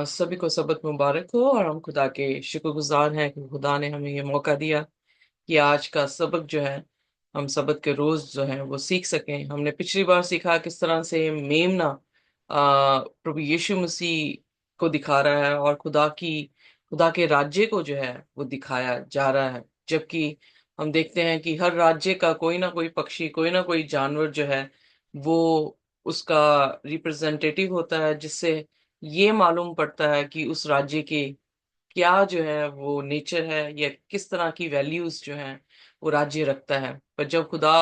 सभी को सबक मुबारक हो। और हम खुदा के शुक्रगुजार हैं कि खुदा ने हमें ये मौका दिया कि आज का सबक जो है, हम सबक के रोज जो है वो सीख सकें। हमने पिछली बार सीखा किस तरह से मेमना प्रभु यीशु मसीह को दिखा रहा है और खुदा के राज्य को जो है वो दिखाया जा रहा है। जबकि हम देखते हैं कि हर राज्य का कोई ना कोई पक्षी, कोई ना कोई जानवर जो है वो उसका रिप्रेजेंटेटिव होता है, जिससे ये मालूम पड़ता है कि उस राज्य के क्या जो है वो नेचर है या किस तरह की वैल्यूज जो है वो राज्य रखता है। पर जब खुदा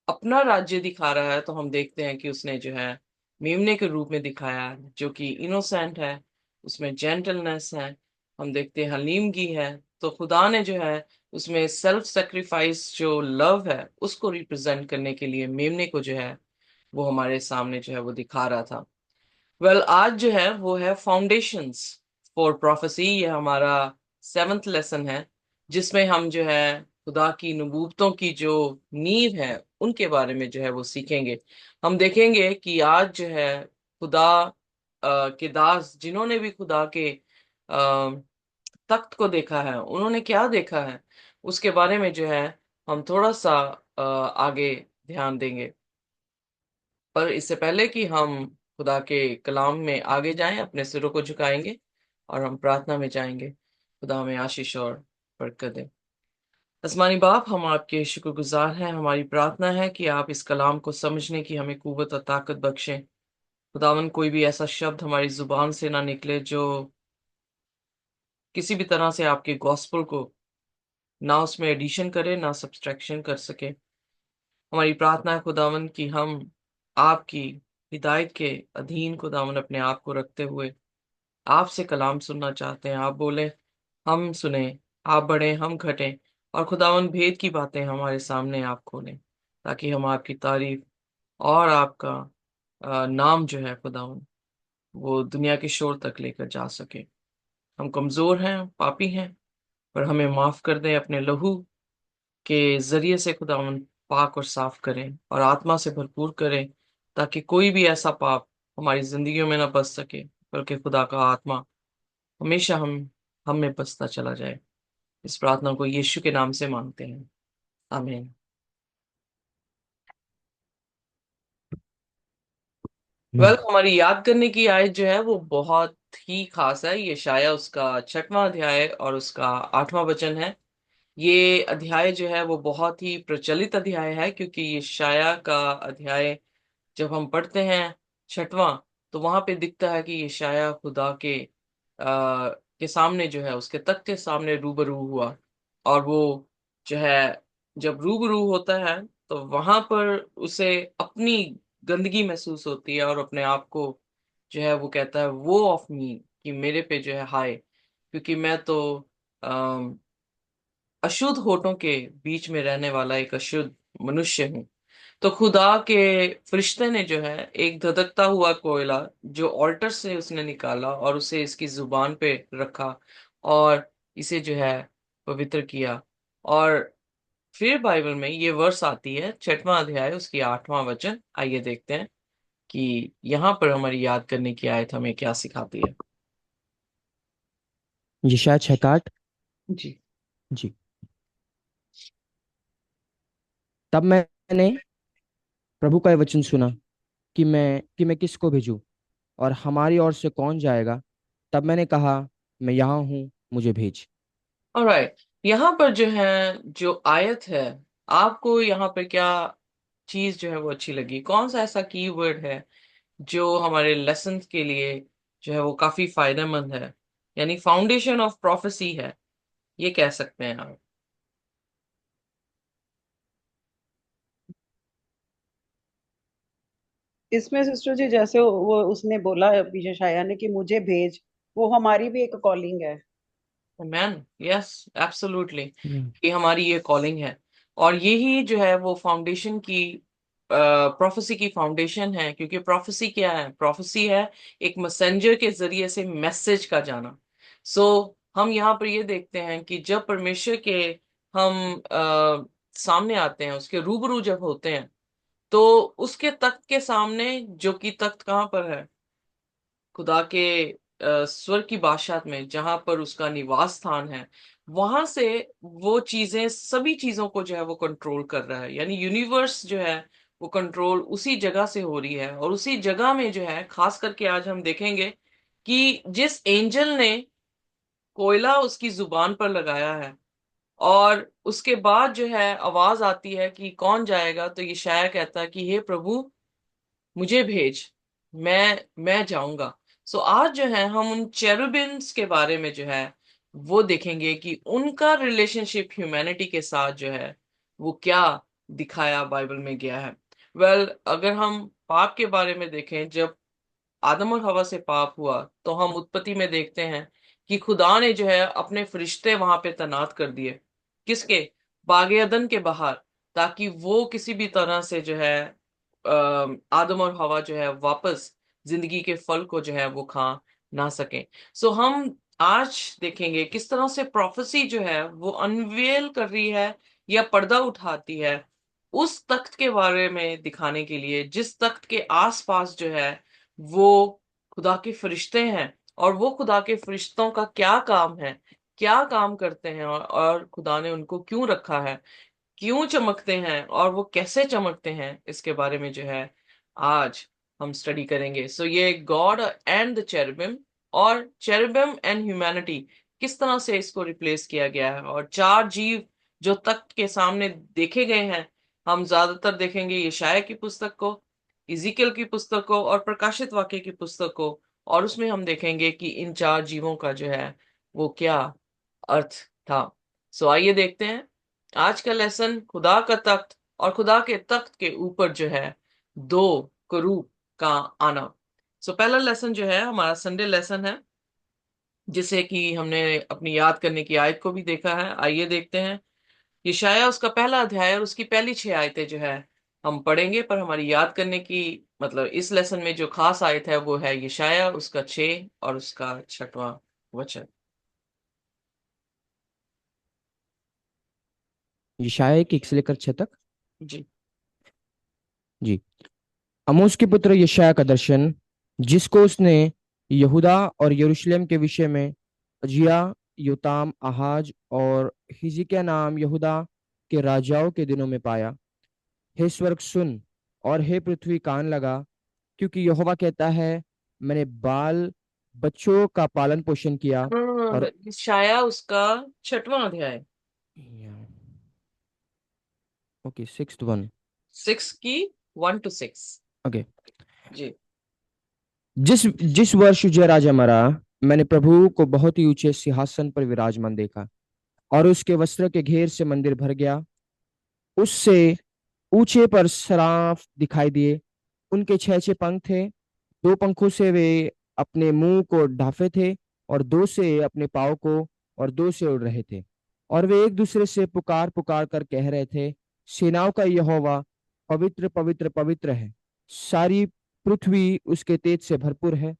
अपना राज्य दिखा रहा है तो हम देखते हैं कि उसने जो है मेमने के रूप में दिखाया है, जो कि इनोसेंट है, उसमें जेंटलनेस है, हम देखते हैं हलीमगी है। तो खुदा ने जो है उसमें सेल्फ सेक्रीफाइस जो लव है उसको रिप्रेजेंट करने के लिए मेमने को जो है वो हमारे सामने जो है वो दिखा रहा था। आज जो है वो है फाउंडेशंस फॉर प्रोफेसी। ये हमारा 7th लेसन है, जिसमें हम जो है खुदा की नबूवतों की जो नींव है उनके बारे में जो है वो सीखेंगे। हम देखेंगे कि आज जो है खुदा के दास जिन्होंने भी खुदा के तख्त को देखा है, उन्होंने क्या देखा है उसके बारे में जो है हम थोड़ा सा आगे ध्यान देंगे। पर इससे पहले कि हम खुदा के कलाम में आगे जाएं, अपने सिरों को झुकाएंगे और हम प्रार्थना में जाएंगे। खुदा हमें आशीष और बरकत दे। आसमानी बाप, हम आपके शुक्रगुजार हैं। हमारी प्रार्थना है कि आप इस कलाम को समझने की हमें कुव्वत और ताकत बख्शें। खुदावन, कोई भी ऐसा शब्द हमारी जुबान से ना निकले जो किसी भी तरह से आपके गॉस्पेल को ना उसमें एडिशन करे, ना सब्सट्रैक्शन कर सके। हमारी प्रार्थना है खुदावन कि हम आपकी हिदायत के अधीन खुदावन अपने आप को रखते हुए आपसे कलाम सुनना चाहते हैं। आप बोले, हम सुने। आप बढ़े, हम घटें। और खुदावन, भेद की बातें हमारे सामने आप खोलें, ताकि हम आपकी तारीफ और आपका नाम जो है खुदावन वो दुनिया के शोर तक लेकर जा सके। हम कमजोर हैं, पापी हैं, पर हमें माफ कर दें। अपने लहू के जरिए से खुदावन पाक और साफ करें और आत्मा से भरपूर करें, ताकि कोई भी ऐसा पाप हमारी जिंदगियों में ना बच सके, बल्कि खुदा का आत्मा हमेशा हम में बसता चला जाए। इस प्रार्थना को यीशु के नाम से मांगते हैं, आमीन। आमीन। हमारी याद करने की आयत जो है वो बहुत ही खास है। ये शाया उसका 6वां अध्याय और उसका 8वां वचन है। ये अध्याय जो है वो बहुत ही प्रचलित अध्याय है, क्योंकि ये शाया का अध्याय जब हम पढ़ते हैं 6वां, तो वहां पे दिखता है कि ये शाया खुदा के सामने जो है उसके तख्त के सामने रूबरू हुआ। और वो जो है जब रूबरू होता है तो वहां पर उसे अपनी गंदगी महसूस होती है और अपने आप को जो है वो कहता है, वो ऑफ मी, कि मेरे पे जो है हाय, क्योंकि मैं तो अशुद्ध होठों के बीच में रहने वाला एक अशुद्ध मनुष्य हूँ। तो खुदा के फरिश्ते ने जो है एक धधकता हुआ कोयला जो ऑल्टर से उसने निकाला और उसे इसकी जुबान पे रखा और इसे जो है पवित्र किया। और फिर बाइबल में ये वर्स आती है, 6वां अध्याय उसकी 8वां वचन। आइए देखते हैं कि यहाँ पर हमारी याद करने की आयत हमें क्या सिखाती है। यशायाह 6 जी। जी। तब मैंने प्रभु का ये वचन सुना कि मैं किसको भेजूं और हमारी ओर से कौन जाएगा। तब मैंने कहा, मैं यहाँ हूँ, मुझे भेज। ऑलराइट, यहाँ पर जो है जो आयत है, आपको यहाँ पर क्या चीज जो है वो अच्छी लगी? कौन सा ऐसा की वर्ड है जो हमारे लेसन के लिए जो है वो काफी फायदेमंद है, यानी फाउंडेशन ऑफ प्रोफेसी है, ये कह सकते हैं आप। इसमें सिस्टर जी, जैसे वो उसने बोला अभी यशायाह ने कि मुझे भेज, वो हमारी भी एक कॉलिंग है। मैन, यस, एब्सोल्युटली, हम्म। कि हमारी ये कॉलिंग है। और यही जो है वो फाउंडेशन की प्रोफेसी की फाउंडेशन है, क्योंकि प्रोफेसी क्या है? प्रोफेसी है एक मैसेंजर के जरिए से मैसेज का जाना। सो हम यहाँ पर ये देखते हैं कि जब परमेश्वर के हम सामने आते हैं, उसके रूबरू जब होते हैं, तो उसके तख्त के सामने, जो कि तख्त कहाँ पर है? खुदा के स्वर्ग की बादशाहत में, जहां पर उसका निवास स्थान है, वहां से वो चीजें, सभी चीजों को जो है वो कंट्रोल कर रहा है। यानी यूनिवर्स जो है वो कंट्रोल उसी जगह से हो रही है। और उसी जगह में जो है, खास करके आज हम देखेंगे कि जिस एंजल ने कोयला उसकी जुबान पर लगाया है, और उसके बाद जो है आवाज आती है कि कौन जाएगा, तो यशायाह कहता है कि हे प्रभु, मुझे भेज, मैं जाऊंगा। सो आज जो है हम उन चेरुबिन्स के बारे में जो है वो देखेंगे कि उनका रिलेशनशिप ह्यूमैनिटी के साथ जो है वो क्या दिखाया बाइबल में गया है। अगर हम पाप के बारे में देखें, जब आदम और हवा से पाप हुआ, तो हम उत्पत्ति में देखते हैं कि खुदा ने जो है अपने फरिश्ते वहां पे तैनात कर दिए। किसके? बागे अदन के बाहर, ताकि वो किसी भी तरह से जो है आदम और हवा जो है वापस जिंदगी के फल को जो है वो खा ना सके। सो हम आज देखेंगे किस तरह से प्रोफेसी जो है वो अनवेल कर रही है या पर्दा उठाती है उस तख्त के बारे में दिखाने के लिए, जिस तख्त के आसपास जो है वो खुदा के फरिश्ते हैं। और वो खुदा के फरिश्तों का क्या काम है, क्या काम करते हैं, और खुदा ने उनको क्यों रखा है, क्यों चमकते हैं, और वो कैसे चमकते हैं, इसके बारे में जो है आज हम स्टडी करेंगे। सो ये गॉड एंड द चेरुबिम, और चेरुबिम एंड ह्यूमैनिटी, किस तरह से इसको रिप्लेस किया गया है। और चार जीव जो तख्त के सामने देखे गए हैं, हम ज्यादातर देखेंगे यशायाह की पुस्तक को, इजिकल की पुस्तक को, और प्रकाशित वाक्य की पुस्तक को। और उसमें हम देखेंगे कि इन चार जीवों का जो है वो क्या अर्थ था। सो आइए देखते हैं आज का लेसन, खुदा का तख्त, और खुदा के तख्त के ऊपर जो है दो करूब का आना। सो पहला लेसन जो है हमारा संडे लेसन है, जिसे कि हमने अपनी याद करने की आयत को भी देखा है। आइए देखते हैं यशायाह उसका पहला अध्याय और उसकी पहली 6 आयतें जो है हम पढ़ेंगे। पर हमारी याद करने की, मतलब इस लेसन में जो खास आयत है वो है यशायाह उसका 6 और उसका 6वां वचन। यशायाह की 1 से लेकर 6 तक। जी। जी। आमोस के पुत्र यशायाह का दर्शन, जिसको उसने यहूदा और यरूशलेम के विषय में अजिया, योताम, आहाज और हिजकिय्याह नाम यहूदा के राजाओं के दिनों में पाया। हे स्वर्ग सुन, और हे पृथ्वी कान लगा, क्योंकि यहोवा कहता है, मैंने बाल बच्चों का पालन पोषण किया। और यशायाह उसका 6वां अध्याय, ओके, 6th 1। 6 की 1 to 6। ओके। जी। जिस जिस वर्ष जय राजा मरा, मैंने प्रभु को बहुत ही ऊंचे सिंहासन पर विराजमान देखा, और उसके वस्त्र के घेर से मंदिर भर गया। उससे ऊंचे पर सराफ दिखाई दिए। उनके 6 6 पंख थे। 2 पंखों से वे अपने मुंह को ढांपे थे, और 2 से अपने पाँव को, और 2 से उड़ रहे थे। और वे एक दूसरे से पुकार पुकार कर कह रहे थे, सेनाओं का यहोवा पवित्र पवित्र पवित्र है, सारी पृथ्वी उसके तेज से भरपूर है।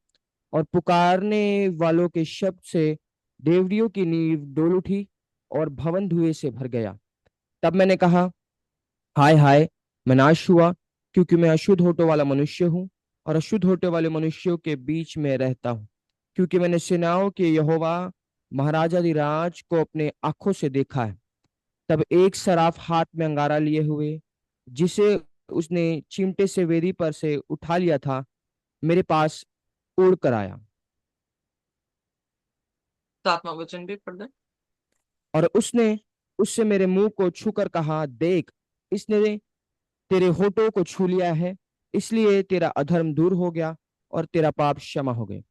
और पुकारने वालों के शब्द से देवड़ियों की नींव डोल उठी, और भवन धुएं से भर गया। तब मैंने कहा, हाय हाय, मैं नाश हुआ, क्योंकि मैं अशुद्ध होठों वाला मनुष्य हूँ, और अशुद्ध होठों वाले मनुष्यों के बीच में रहता हूँ। क्योंकि मैंने सेनाओं के यहोवा महाराजाधिराज को अपने आंखों से देखा है। तब एक सराफ हाथ में अंगारा लिए हुए, जिसे उसने चिमटे से वेदी पर से उठा लिया था, मेरे पास उड़ कर आया। 7वां वचन भी पढ़ दें। और उसने उससे मेरे मुंह को छूकर कहा, देख, इसने तेरे होठों को छू लिया है, इसलिए तेरा अधर्म दूर हो गया, और तेरा पाप क्षमा हो गए।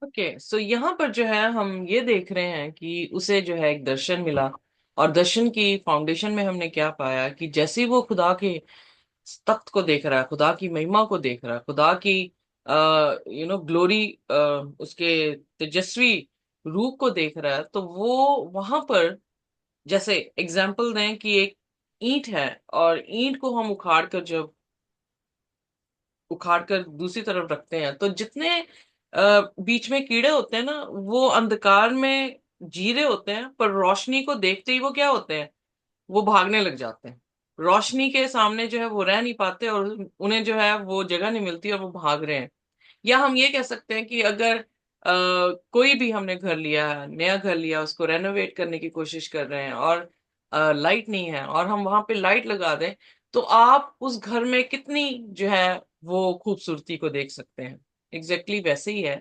ओके, सो यहाँ पर जो है हम ये देख रहे हैं कि उसे जो है एक दर्शन मिला। और दर्शन की फाउंडेशन में हमने क्या पाया कि जैसे ही वो खुदा के तख्त को देख रहा है, खुदा की महिमा को देख रहा है, खुदा की ग्लोरी, उसके तेजस्वी रूप को देख रहा है, तो वो वहां पर, जैसे एग्जाम्पल दें कि एक ईंट है, और ईंट को हम उखाड़ कर दूसरी तरफ रखते हैं, तो जितने बीच में कीड़े होते हैं ना, वो अंधकार में जी रहे होते हैं, पर रोशनी को देखते ही वो क्या होते हैं, वो भागने लग जाते हैं। रोशनी के सामने जो है वो रह नहीं पाते, और उन्हें जो है वो जगह नहीं मिलती और वो भाग रहे हैं। या हम ये कह सकते हैं कि अगर कोई भी हमने घर लिया है, नया घर लिया, उसको रेनोवेट करने की कोशिश कर रहे हैं और लाइट नहीं है और हम वहां पे लाइट लगा दें, तो आप उस घर में कितनी जो है वो खूबसूरती को देख सकते हैं। एग्जैक्टली वैसे ही है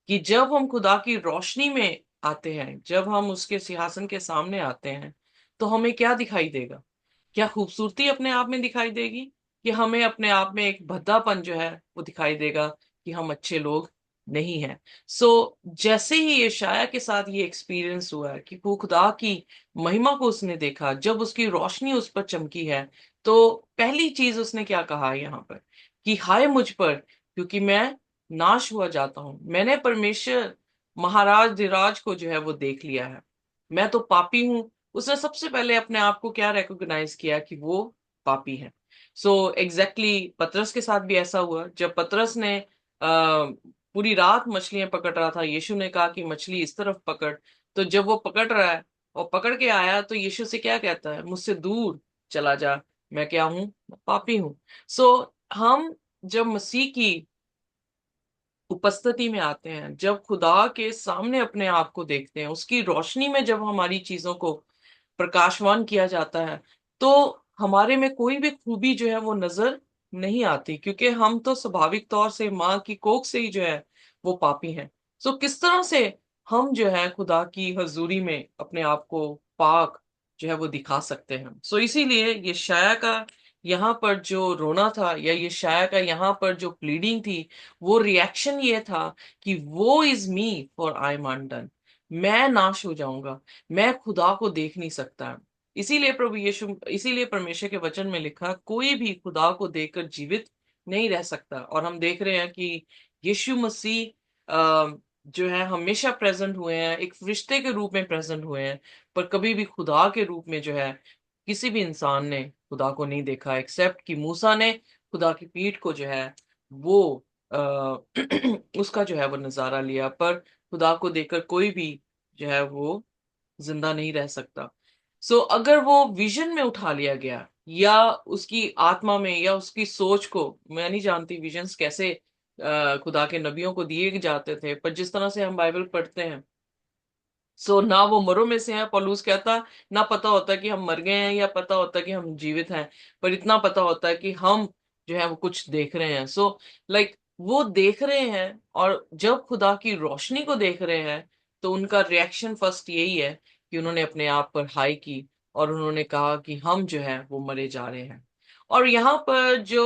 कि जब हम खुदा की रोशनी में आते हैं, जब हम उसके सिंहासन के सामने आते हैं, तो हमें क्या दिखाई देगा? क्या खूबसूरती अपने आप में दिखाई देगी, कि हमें अपने आप में एक भद्दापन जो है वो दिखाई देगा कि हम अच्छे लोग नहीं हैं? जैसे ही यशायाह के साथ ये एक्सपीरियंस हुआ है कि वो खुदा की महिमा को उसने देखा, जब उसकी रोशनी उस पर चमकी है, तो पहली चीज उसने क्या कहा यहाँ पर कि हाय मुझ पर, क्योंकि मैं नाश हुआ जाता हूं। मैंने परमेश्वर महाराज धीराज को जो है वो देख लिया है, मैं तो पापी हूं। उसने सबसे पहले अपने आप को क्या रिकॉग्नाइज किया कि वो पापी है। एग्जैक्टली पतरस के साथ भी ऐसा हुआ। जब पतरस ने पूरी रात मछलियां पकड़ रहा था, यीशु ने कहा कि मछली इस तरफ पकड़। तो जब वो पकड़ रहा है और पकड़ के आया, तो यीशु से क्या कहता है? मुझसे दूर चला जा, मैं क्या हूं? मैं पापी हूं। हम जब मसीह की उपस्थिति में आते हैं, जब खुदा के सामने अपने आप को देखते हैं, उसकी रोशनी में जब हमारी चीजों को प्रकाशवान किया जाता है, तो हमारे में कोई भी खूबी जो है वो नजर नहीं आती, क्योंकि हम तो स्वाभाविक तौर से माँ की कोख से ही जो है वो पापी हैं। किस तरह से हम जो है खुदा की हजूरी में अपने आप को पाक जो है वो दिखा सकते हैं? इसीलिए ये शाया का यहाँ पर जो रोना था, या ये शाया का यहाँ पर जो प्लीडिंग थी, वो रिएक्शन ये था कि वो is me for I am undone. मैं नाश हो जाऊंगा, मैं खुदा को देख नहीं सकता। इसीलिए परमेश्वर के वचन में लिखा, कोई भी खुदा को देखकर जीवित नहीं रह सकता। और हम देख रहे हैं कि यीशु मसीह जो है हमेशा प्रेजेंट हुए हैं, एक फरिश्ते के रूप में प्रेजेंट हुए हैं, पर कभी भी खुदा के रूप में जो है किसी भी इंसान ने खुदा को नहीं देखा, एक्सेप्ट कि मूसा ने खुदा की पीठ को जो है वो आ, उसका जो है वो नजारा लिया, पर खुदा को देखकर कोई भी जो है वो जिंदा नहीं रह सकता। अगर वो विजन में उठा लिया गया, या उसकी आत्मा में, या उसकी सोच को, मैं नहीं जानती विजन्स कैसे खुदा के नबियों को दिए जाते थे, पर जिस तरह से हम बाइबल पढ़ते हैं, ना वो मरो में से है, पौलुस कहता, ना पता होता कि हम मर गए हैं या पता होता कि हम जीवित हैं, पर इतना पता होता है कि हम जो है वो कुछ देख रहे हैं। लाइक वो देख रहे हैं, और जब खुदा की रोशनी को देख रहे हैं, तो उनका रिएक्शन फर्स्ट यही है कि उन्होंने अपने आप पर हाई की, और उन्होंने कहा कि हम जो है वो मरे जा रहे हैं। और यहाँ पर जो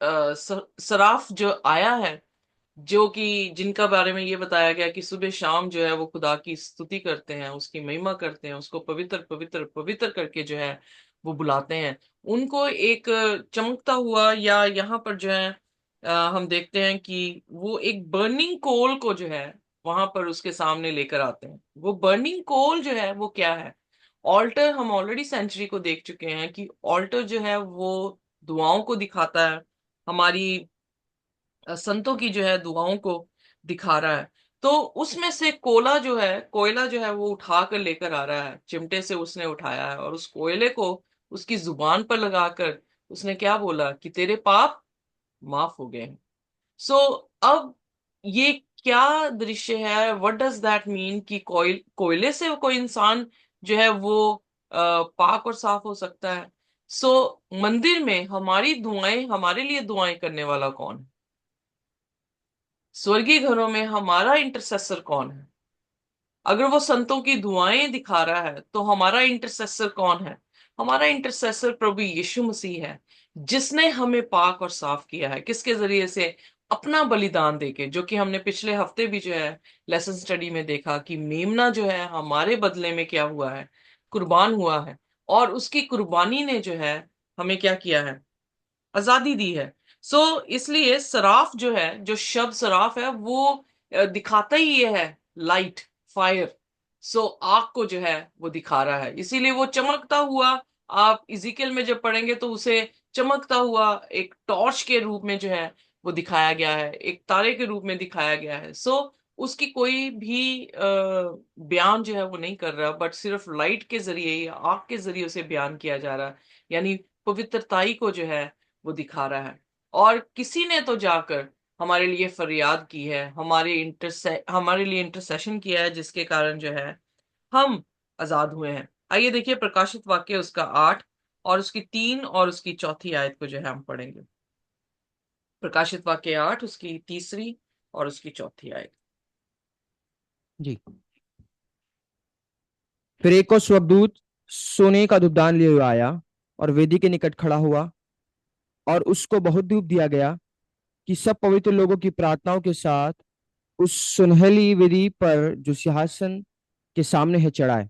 सराफ जो आया है, जो कि जिनका बारे में ये बताया गया कि सुबह शाम जो है वो खुदा की स्तुति करते हैं, उसकी महिमा करते हैं, उसको पवित्र पवित्र पवित्र करके जो है वो बुलाते हैं, उनको एक चमकता हुआ, या यहाँ पर जो है हम देखते हैं कि वो एक बर्निंग कोल को जो है वहां पर उसके सामने लेकर आते हैं। वो बर्निंग कोल जो है वो क्या है? ऑल्टर, हम ऑलरेडी सेंचुरी को देख चुके हैं कि ऑल्टर जो है वो दुआओं को दिखाता है, हमारी संतों की जो है दुआओं को दिखा रहा है। तो उसमें से कोयला जो है वो उठा कर लेकर आ रहा है, चिमटे से उसने उठाया है, और उस कोयले को उसकी जुबान पर लगाकर उसने क्या बोला कि तेरे पाप माफ हो गए हैं। सो अब ये क्या दृश्य है? व्हाट डज दैट मीन कि कोयले से कोई इंसान जो है वो पाक और साफ हो सकता है? मंदिर में हमारी दुआएं, हमारे लिए दुआएं करने वाला कौन है? स्वर्गीय घरों में हमारा इंटरसेसर कौन है? अगर वो संतों की दुआएं दिखा रहा है, तो हमारा इंटरसेसर कौन है? हमारा इंटरसेसर प्रभु यीशु मसीह है, जिसने हमें पाक और साफ किया है। किसके जरिए से? अपना बलिदान देके, जो कि हमने पिछले हफ्ते भी जो है लेसन स्टडी में देखा कि मेमना जो है हमारे बदले में क्या हुआ है? कुर्बान हुआ है। और उसकी कुर्बानी ने जो है हमें क्या किया है? आजादी दी है। इसलिए सराफ जो है, जो शब्द सराफ है, वो दिखाता ही ये है लाइट, फायर। आग को जो है वो दिखा रहा है, इसीलिए वो चमकता हुआ, आप इजिकल में जब पढ़ेंगे तो उसे चमकता हुआ एक टॉर्च के रूप में जो है वो दिखाया गया है, एक तारे के रूप में दिखाया गया है। उसकी कोई भी बयान जो है वो नहीं कर रहा, बट सिर्फ लाइट के जरिए या आग के जरिए उसे बयान किया जा रहा है, यानी पवित्रताई को जो है वो दिखा रहा है। और किसी ने तो जाकर हमारे लिए फरियाद की है, हमारे लिए इंटरसेशन किया है, जिसके कारण जो है हम आजाद हुए हैं। आइए देखिए प्रकाशित वाक्य उसका 8 और उसकी 3 और उसकी चौथी आयत को जो है हम पढ़ेंगे। प्रकाशित वाक्य 8 उसकी तीसरी और उसकी चौथी आयत। जी। फिर एक और स्वर्गदूत सोने का धूपदान लिए हुए आया और वेदी के निकट खड़ा हुआ, और उसको बहुत धूप दिया गया कि सब पवित्र लोगों की प्रार्थनाओं के साथ उस सुनहली वेदी पर जो सिंहासन के सामने है चढ़ाए।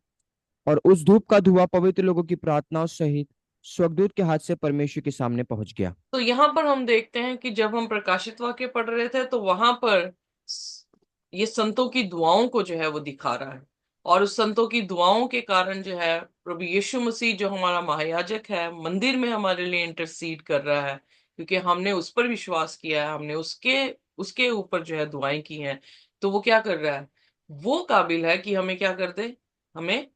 और उस धूप का धुआं पवित्र लोगों की प्रार्थनाओं सहित स्वर्गदूत के हाथ से परमेश्वर के सामने पहुंच गया। तो यहाँ पर हम देखते हैं कि जब हम प्रकाशित वाक्य पढ़ रहे थे तो वहां पर ये संतों की दुआओं को जो है वो दिखा रहा है, और उस संतों की दुआओं के कारण जो है प्रभु यीशु मसीह जो हमारा महायाजक है मंदिर में हमारे लिए इंटरसीड कर रहा है, क्योंकि हमने उस पर विश्वास किया है, हमने उसके उसके ऊपर जो है दुआएं की हैं। तो वो क्या कर रहा है, वो काबिल है कि हमें क्या कर दे, हमें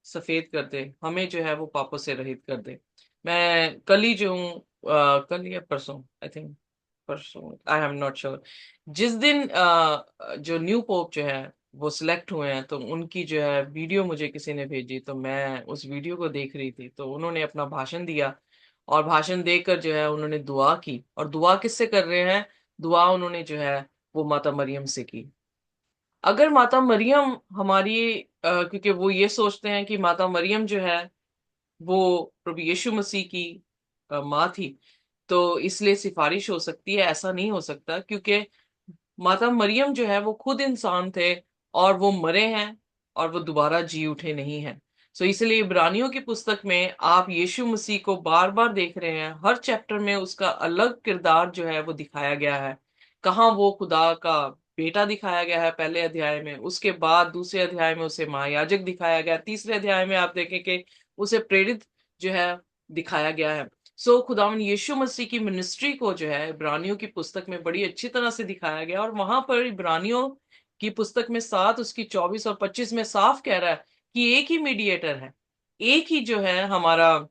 सफेद कर दे, हमें जो है वो पापों से रहित कर दे। मैं कल ही जो हूँ, कल या परसों, आई थिंक परसों, आई एम नॉट श्योर, जिस दिन जो न्यू पोप जो है वो सिलेक्ट हुए हैं, तो उनकी जो है वीडियो मुझे किसी ने भेजी, तो मैं उस वीडियो को देख रही थी। तो उन्होंने अपना भाषण दिया, और भाषण देकर जो है उन्होंने दुआ की, और दुआ किससे कर रहे हैं, दुआ उन्होंने जो है वो माता मरियम से की। अगर माता मरियम हमारी क्योंकि वो ये सोचते हैं कि माता मरियम जो है वो प्रभु यीशु मसीह की माँ थी, तो इसलिए सिफारिश हो सकती है। ऐसा नहीं हो सकता, क्योंकि माता मरियम जो है वो खुद इंसान थे, और वो मरे हैं, और वो दोबारा जी उठे नहीं हैं। सो इसलिए इब्रानियों की पुस्तक में आप यीशु मसीह को बार बार देख रहे हैं, हर चैप्टर में उसका अलग किरदार जो है वो दिखाया गया है। कहाँ वो खुदा का बेटा दिखाया गया है पहले अध्याय में, उसके बाद दूसरे अध्याय में उसे महायाजक दिखाया गया, तीसरे अध्याय में आप देखें कि उसे प्रेरित जो है दिखाया गया है। सो खुदावन यीशु मसीह की मिनिस्ट्री को जो है इब्रानियों की पुस्तक में बड़ी अच्छी तरह से दिखाया गया, और वहां पर इब्रानियों की पुस्तक में 7 उसकी 24 और 25 में साफ कह रहा है कि एक ही मीडिएटर है, एक ही जो है हमारा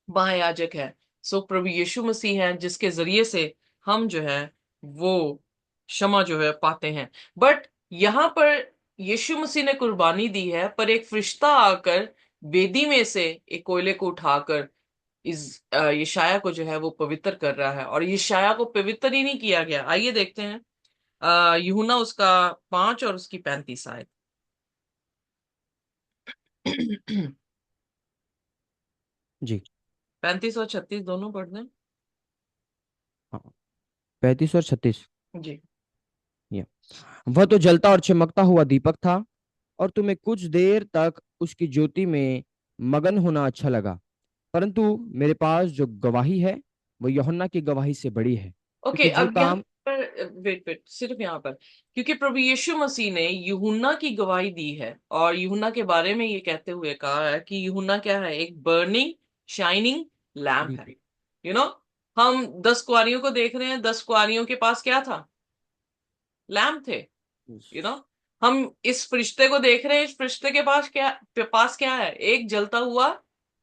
महायाजक है। सो प्रभु यीशु मसीह है, जिसके जरिए से हम जो है वो क्षमा जो है पाते हैं। बट यहाँ पर यीशु मसीह ने कुर्बानी दी है, पर एक फरिश्ता आकर वेदी में से एक कोयले को उठाकर इस यशाया को जो है वो पवित्र कर रहा है, और यशाया को पवित्र ही नहीं किया गया। आइए देखते हैं यूहन्ना उसका 5 और उसकी 35 आयत। जी। 35 और 36 दोनों पढ़ दें। हाँ, 35 और 36। जी। ये वह तो जलता और चमकता हुआ दीपक था, और तुम्हें कुछ देर तक उसकी ज्योति में मगन होना अच्छा लगा, परंतु मेरे पास जो गवाही है वो यूहन्ना की गवाही से बड़ी है, ओके, क्योंकि जो अब यहाँ काम। पर वेट वेट, सिर्फ यहाँ पर, क्योंकि प्रभु यीशु मसीह ने यूहन्ना की गवाही दी है, और यूहन्ना के बारे में ये कहते हुए कहा है कि यूहन्ना क्या है, एक बर्निंग शाइनिंग लैम्प है। दीपक। यू नो हम 10 कुआरियों को देख रहे हैं, 10 कुआरियों के पास क्या था, लैम्प थे। यू नो हम इस फरिश्ते को देख रहे हैं, इस फरिश्ते के पास क्या है, एक जलता हुआ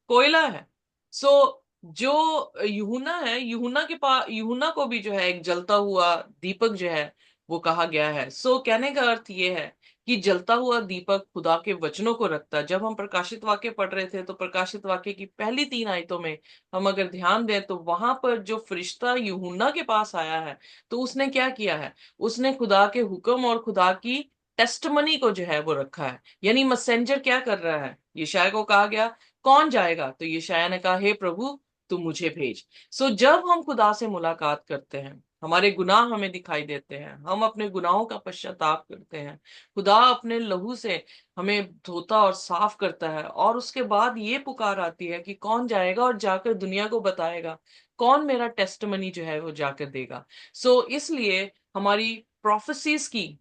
कोयला है। सो जो यूहन्ना है, यूहन्ना के पास, यूहन्ना को भी जो है एक जलता हुआ दीपक जो है वो कहा गया है। सो कहने का अर्थ ये है कि जलता हुआ दीपक खुदा के वचनों को रखता है। जब हम प्रकाशित वाक्य पढ़ रहे थे, तो प्रकाशित वाक्य की पहली 3 आयतों में हम अगर ध्यान दें, तो वहां पर जो फरिश्ता यूहन्ना के पास आया है, तो उसने क्या किया है, उसने खुदा के हुक्म और खुदा की टेस्टमनी को जो है वो रखा है। यानी मैसेंजर क्या कर रहा है, यशायाह को कहा गया कौन जाएगा, तो यशायाह ने कहा हे प्रभु तू मुझे भेज। सो जब हम खुदा से मुलाकात करते हैं, हमारे गुनाह हमें दिखाई देते हैं, हम अपने गुनाहों का पश्चाताप करते हैं, खुदा अपने लहू से हमें धोता और साफ करता है, और उसके बाद ये पुकार आती है कि कौन जाएगा और जाकर दुनिया को बताएगा, कौन मेरा टेस्टमनी जो है वो जाकर देगा। सो इसलिए हमारी प्रोफेसीज की,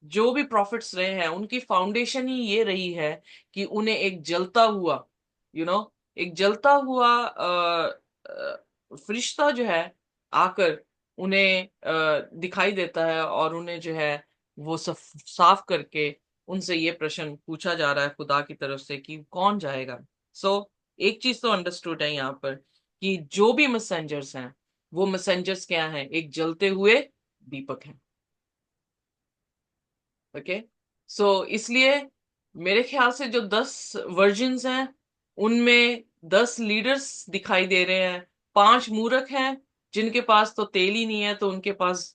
जो भी प्रॉफिट्स रहे हैं, उनकी फाउंडेशन ही ये रही है कि उन्हें एक जलता हुआ, एक जलता हुआ फरिश्ता जो है आकर उन्हें दिखाई देता है, और उन्हें जो है वो साफ करके उनसे ये प्रश्न पूछा जा रहा है खुदा की तरफ से कि कौन जाएगा। सो एक चीज तो अंडरस्टूड है यहाँ पर कि जो भी मैसेंजर्स हैं, वो मैसेंजर्स क्या हैं, एक जलते हुए दीपक हैं। ओके, सो इसलिए मेरे ख्याल से जो 10 वर्जिन्स हैं उनमें 10 लीडर्स दिखाई दे रहे हैं, 5 मूर्ख हैं जिनके पास तो तेल ही नहीं है, तो उनके पास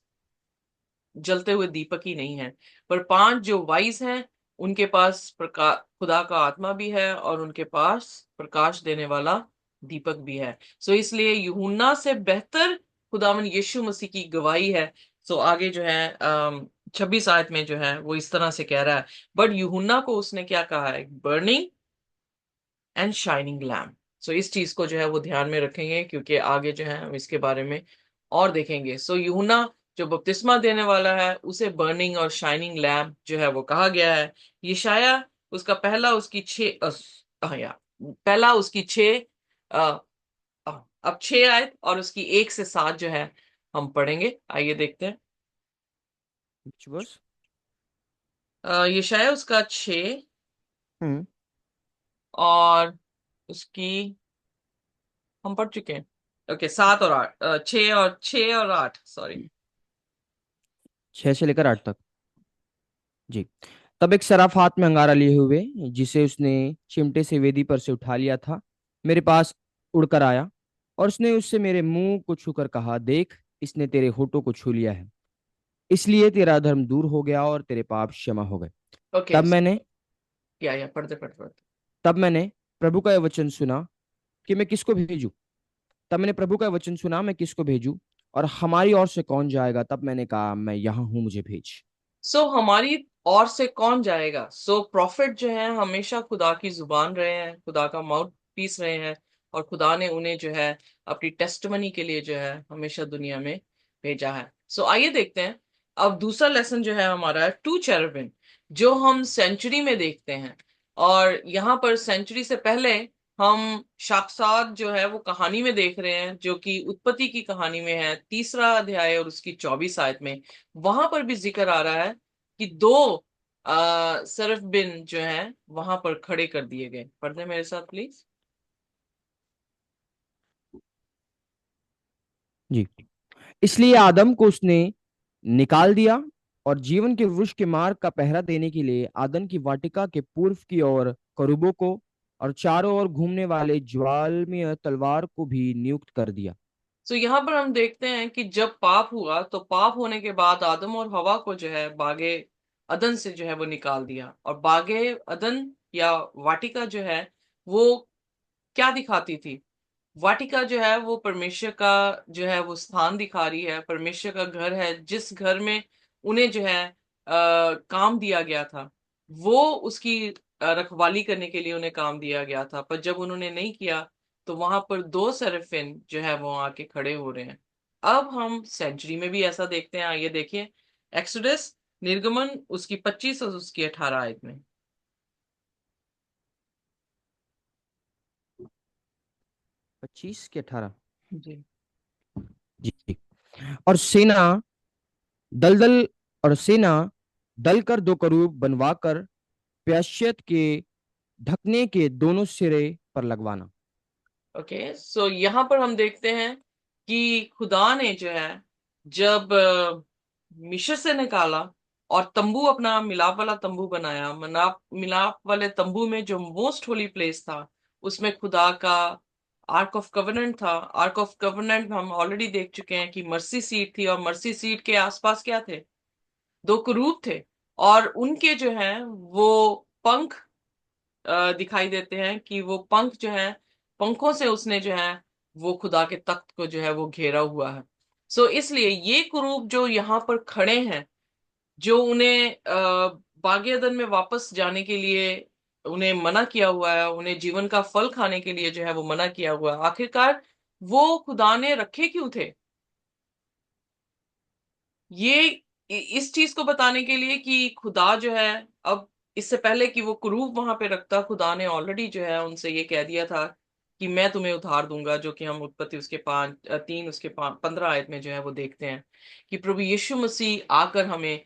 जलते हुए दीपक ही नहीं है। पर 5 जो वाइज हैं उनके पास खुदा का आत्मा भी है और उनके पास प्रकाश देने वाला दीपक भी है। सो इसलिए यूहन्ना से बेहतर खुदावन यीशु मसीह की गवाही है। सो आगे जो है 26 आयत में जो है वो इस तरह से कह रहा है, बट यूहन्ना को उसने क्या कहा है, बर्निंग एंड शाइनिंग लैम्प। सो इस चीज को जो है वो ध्यान में रखेंगे, क्योंकि आगे जो है हम इसके बारे में और देखेंगे। सो यूहन्ना जो बपतिस्मा देने वाला है उसे बर्निंग और शाइनिंग लैम्प जो है वो कहा गया है। यशाया उसका पहला उसकी पहला उसकी 6 अब 6 आयत और उसकी 1 से 7 जो है हम पढ़ेंगे। आइए देखते हैं। Which verse? यशाया उसका 6 हम्म। और उसकी हम पढ़ चुके हैं। ओके, 7 और 8, 6 और 8, सॉरी। 6 से लेकर 8 तक। जी। तब एक सराफ हाथ में अंगारा लिए हुए, जिसे उसने चिमटे से वेदी पर से उठा लिया था, मेरे पास उड़कर आया, और उसने उससे मेरे मुंह को छूकर कहा, देख, इसने तेरे होठों को छू लिया है, इसलिए तेरा धर्म दूर हो गया और तेरे पाप क्षमा हो गए। ओके, तब मैंने या पढ़ते पढ़ते पढ़ते। तब मैंने प्रभु का यह वचन सुना कि मैं किसको भेजूं। तब मैंने प्रभु का वचन सुना, मैं किसको भेजूं, और हमारी ओर से कौन जाएगा। तब मैंने कहा, मैं यहाँ हूं, मुझे भेज। सो हमारी ओर से कौन जाएगा। सो प्रॉफिट जो है हमेशा खुदा की जुबान रहे हैं, खुदा का माउथ पीस रहे हैं, और खुदा ने उन्हें जो है अपनी टेस्टमनी के लिए जो है हमेशा दुनिया में भेजा है। सो आइए देखते हैं। अब दूसरा लेसन जो है हमारा है टू चेरुबिन, जो हम सेंचुरी में देखते हैं। और यहाँ पर सेंचुरी से पहले हम शाखसाद जो है वो कहानी में देख रहे हैं, जो कि उत्पत्ति की कहानी में है, 3 अध्याय और उसकी 24 आयत में। वहां पर भी जिक्र आ रहा है कि 2 सरफ बिन जो है वहां पर खड़े कर दिए गए। पढ़ दे मेरे साथ प्लीज। जी। इसलिए आदम को उसने निकाल दिया, और जीवन के वृक्ष के मार्ग का पहरा देने के लिए आदन की वाटिका के पूर्व की ओर करूबों को, और चारों ओर घूमने वाले ज्वालमय तलवार को भी नियुक्त कर दिया। तो यहाँ पर हम देखते हैं कि जब पाप हुआ तो पाप होने के बाद आदम और हवा को जो है बागे अदन से जो है वो निकाल दिया। और बागे अदन या वाटिका जो है वो क्या दिखाती थी। वाटिका जो है वो परमेश्वर का जो है वो स्थान दिखा रही है, परमेश्वर का घर है, जिस घर में उन्हें जो है काम दिया गया था। वो उसकी रखवाली करने के लिए उन्हें काम दिया गया था। पर जब उन्होंने नहीं किया तो वहां पर 2 सेरेफिन जो है वो आके खड़े हो रहे हैं। अब हम सेंचुरी में भी ऐसा देखते हैं। आइए देखिए एक्सोडस निर्गमन उसकी 25 और उसकी 18 आयत में। 25 के 18। जी। जी। और सेना दलदल और सेना दल कर 2 करूब बनवाकर प्याश्यत के ढकने के दोनों सिरे पर लगवाना। ओके, सो यहाँ पर हम देखते हैं कि खुदा ने जो है जब मिस्र से निकाला और तंबू अपना मिलाप वाला तंबू बनाया, मिलाप मिलाप वाले तंबू में जो मोस्ट होली प्लेस था उसमें खुदा का आर्क ऑफ कवेनेंट था। आर्क ऑफ कवेनेंट हम ऑलरेडी देख चुके हैं कि मर्सी सीट थी, और मर्सी सीट के आसपास क्या थे, 2 करूब थे। और उनके जो है वो पंख दिखाई देते हैं कि वो पंख जो है, पंखों से उसने जो है वो खुदा के तख्त को जो है वो घेरा हुआ है। सो इसलिए ये कुरूब जो यहाँ पर खड़े हैं, जो उन्हें बागे अदन में वापस जाने के लिए उन्हें मना किया हुआ है, उन्हें जीवन का फल खाने के लिए जो है वो मना किया हुआ है, आखिरकार वो खुदा ने रखे क्यों थे। ये इस चीज को बताने के लिए कि खुदा जो है, अब इससे पहले कि वो क्रूब वहां पे रखता, खुदा ने ऑलरेडी जो है उनसे ये कह दिया था कि मैं तुम्हें उधार दूंगा, जो कि हम उत्पत्ति उसके 3 उसके 15 आयत में जो है वो देखते हैं कि प्रभु यीशु मसीह आकर हमें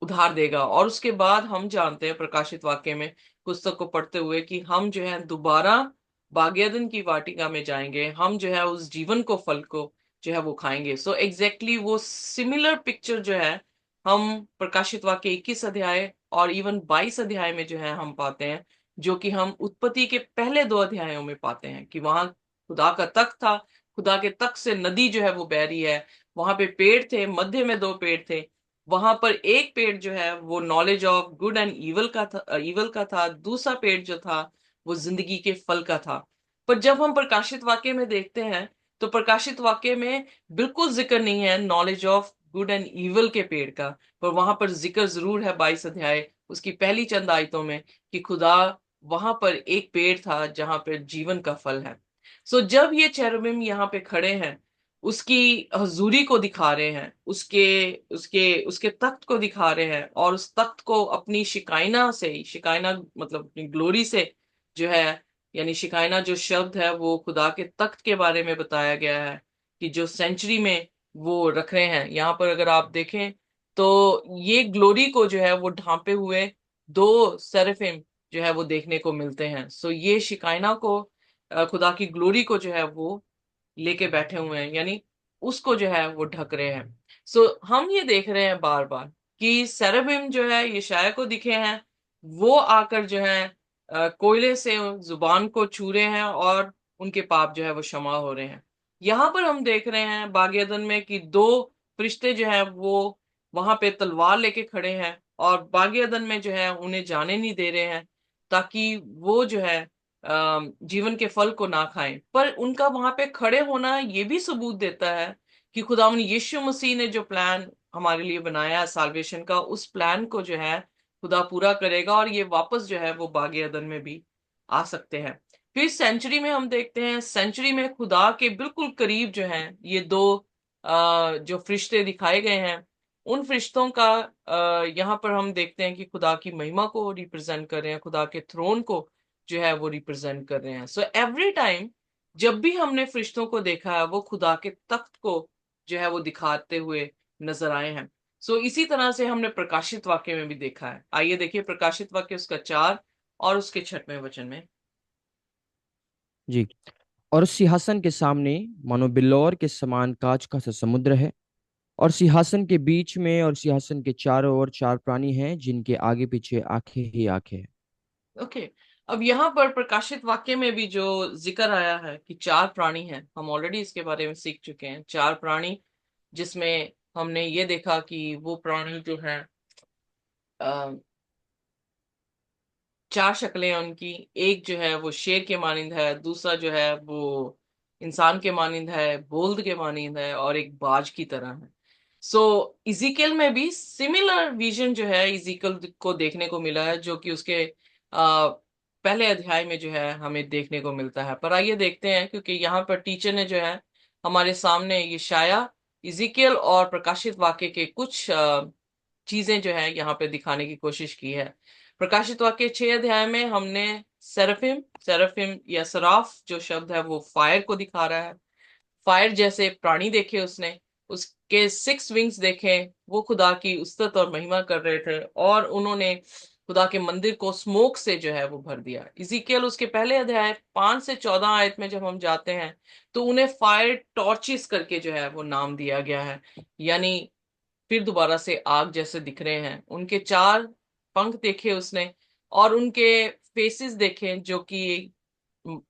उधार देगा। और उसके बाद हम जानते हैं प्रकाशित वाक्य में पुस्तक को पढ़ते हुए कि हम जो है दोबारा बागेदन की वाटिका में जाएंगे, हम जो है उस जीवन को फल को जो है वो खाएंगे। सो एग्जैक्टली वो सिमिलर पिक्चर जो है हम प्रकाशित वाक्य 21 अध्याय और इवन 22 अध्याय में जो है हम पाते हैं, जो कि हम उत्पत्ति के पहले 2 अध्यायों में पाते हैं कि वहां खुदा का तख्त था, खुदा के तख्त से नदी जो है वो बह रही है, वहां पे पेड़ थे, मध्य में 2 पेड़ थे, वहां पर एक पेड़ जो है वो knowledge of good and evil का था, दूसरा पेड़ जो था वो जिंदगी के फल का था। पर जब हम प्रकाशित वाक्य में देखते हैं तो प्रकाशित वाक्य में बिल्कुल जिक्र नहीं है knowledge of good and evil के पेड़ का, पर वहां पर जिक्र जरूर है 22 अध्याय उसकी पहली चंद आयतों में कि खुदा वहां पर एक पेड़ था जहां पर जीवन का फल है। सो जब ये चेरुबिम यहाँ पे खड़े हैं, उसकी हजूरी को दिखा रहे हैं, उसके उसके उसके तख्त को दिखा रहे हैं, और उस तख्त को अपनी शिकायना से, शिकायना मतलब अपनी ग्लोरी से जो है, यानी शिकायना जो शब्द है वो खुदा के तख्त के बारे में बताया गया है कि जो सेंचुरी में वो रख रहे हैं। यहाँ पर अगर आप देखें तो ये ग्लोरी को जो है वो ढांपे हुए 2 सेरेफिम जो है वो देखने को मिलते हैं। सो ये शिकायना को, खुदा की ग्लोरी को जो है वो लेके बैठे हुए हैं, यानी उसको जो है वो ढक रहे हैं। सो हम ये देख रहे हैं बार बार कि सेरेबिम जो है यशायाह को दिखे हैं, वो आकर जो है कोयले से जुबान को छू रहे हैं और उनके पाप जो है वो क्षमा हो रहे हैं। यहाँ पर हम देख रहे हैं बाग ईदन में कि 2 फरिश्ते जो है वो वहां पे तलवार लेके खड़े हैं और बाग ईदन में जो है उन्हें जाने नहीं दे रहे हैं, ताकि वो जो है जीवन के फल को ना खाएं। पर उनका वहां पे खड़े होना ये भी सबूत देता है कि खुदावंद यीशु मसीह ने जो प्लान हमारे लिए बनाया है साल्वेशन का, उस प्लान को जो है खुदा पूरा करेगा और ये वापस जो है वो बागे अदन में भी आ सकते हैं। फिर सेंचुरी में हम देखते हैं, सेंचुरी में खुदा के बिल्कुल करीब जो हैं ये 2 जो फरिश्ते दिखाए गए हैं, उन फरिश्तों का यहाँ पर हम देखते हैं कि खुदा की महिमा को रिप्रेजेंट कर रहे हैं, खुदा के थ्रोन को जो है वो रिप्रेजेंट कर रहे हैं। सो एवरी टाइम जब भी हमने फरिश्तों को देखा है वो खुदा के तख्त को जो है वो दिखाते हुए नजर आए हैं। सो इसी तरह से हमने प्रकाशित वाक्य में भी देखा है। आइए देखिए प्रकाशित वाक्य उसका 4 और उसके 6वें वचन में। जी। और उस सिंहासन के सामने मानो बिल्लौर के समान कांच का सा समुद्र है, और सिंहासन के बीच में और सिंहासन के चारों ओर 4 प्राणी हैं जिनके आगे पीछे आंखें ही आंखें हैं। ओके। अब यहाँ पर प्रकाशित वाक्य में भी जो जिक्र आया है कि 4 प्राणी हैं, हम ऑलरेडी इसके बारे में सीख चुके हैं। 4 प्राणी, जिसमें हमने ये देखा कि वो प्राणी जो है 4 शक्लें हैं उनकी। एक जो है वो शेर के मानिंद है, दूसरा जो है वो इंसान के मानिंद है, बोल्द के मानिंद है, और एक बाज की तरह है। सो इजिकल में भी सिमिलर विजन जो है इजिकल को देखने को मिला है, जो कि उसके पहले अध्याय में जो है हमें देखने को मिलता है। पर आइए देखते हैं, क्योंकि यहाँ पर टीचर ने जो है हमारे सामने यशायाह, इजिकल और प्रकाशित वाक्य के कुछ चीजें जो है यहाँ पे दिखाने की कोशिश की है। प्रकाशित वाक्य 6 अध्याय में हमने सेराफिम सेराफिम या सराफ जो शब्द है वो फायर को दिखा रहा है। फायर जैसे प्राणी देखे उसने, उसके 6 विंग्स देखे, वो खुदा की उस्तत और महिमा कर रहे थे और उन्होंने खुदा के मंदिर को स्मोक से जो है वो भर दिया। इजिकियल उसके पहले अध्याय 5 से 14 आयत में जब हम जाते हैं तो उन्हें फायर टॉर्चिस करके जो है वो नाम दिया गया है, यानी फिर दोबारा से आग जैसे दिख रहे हैं। उनके 4 पंख देखे उसने और उनके फेसेस देखे जो कि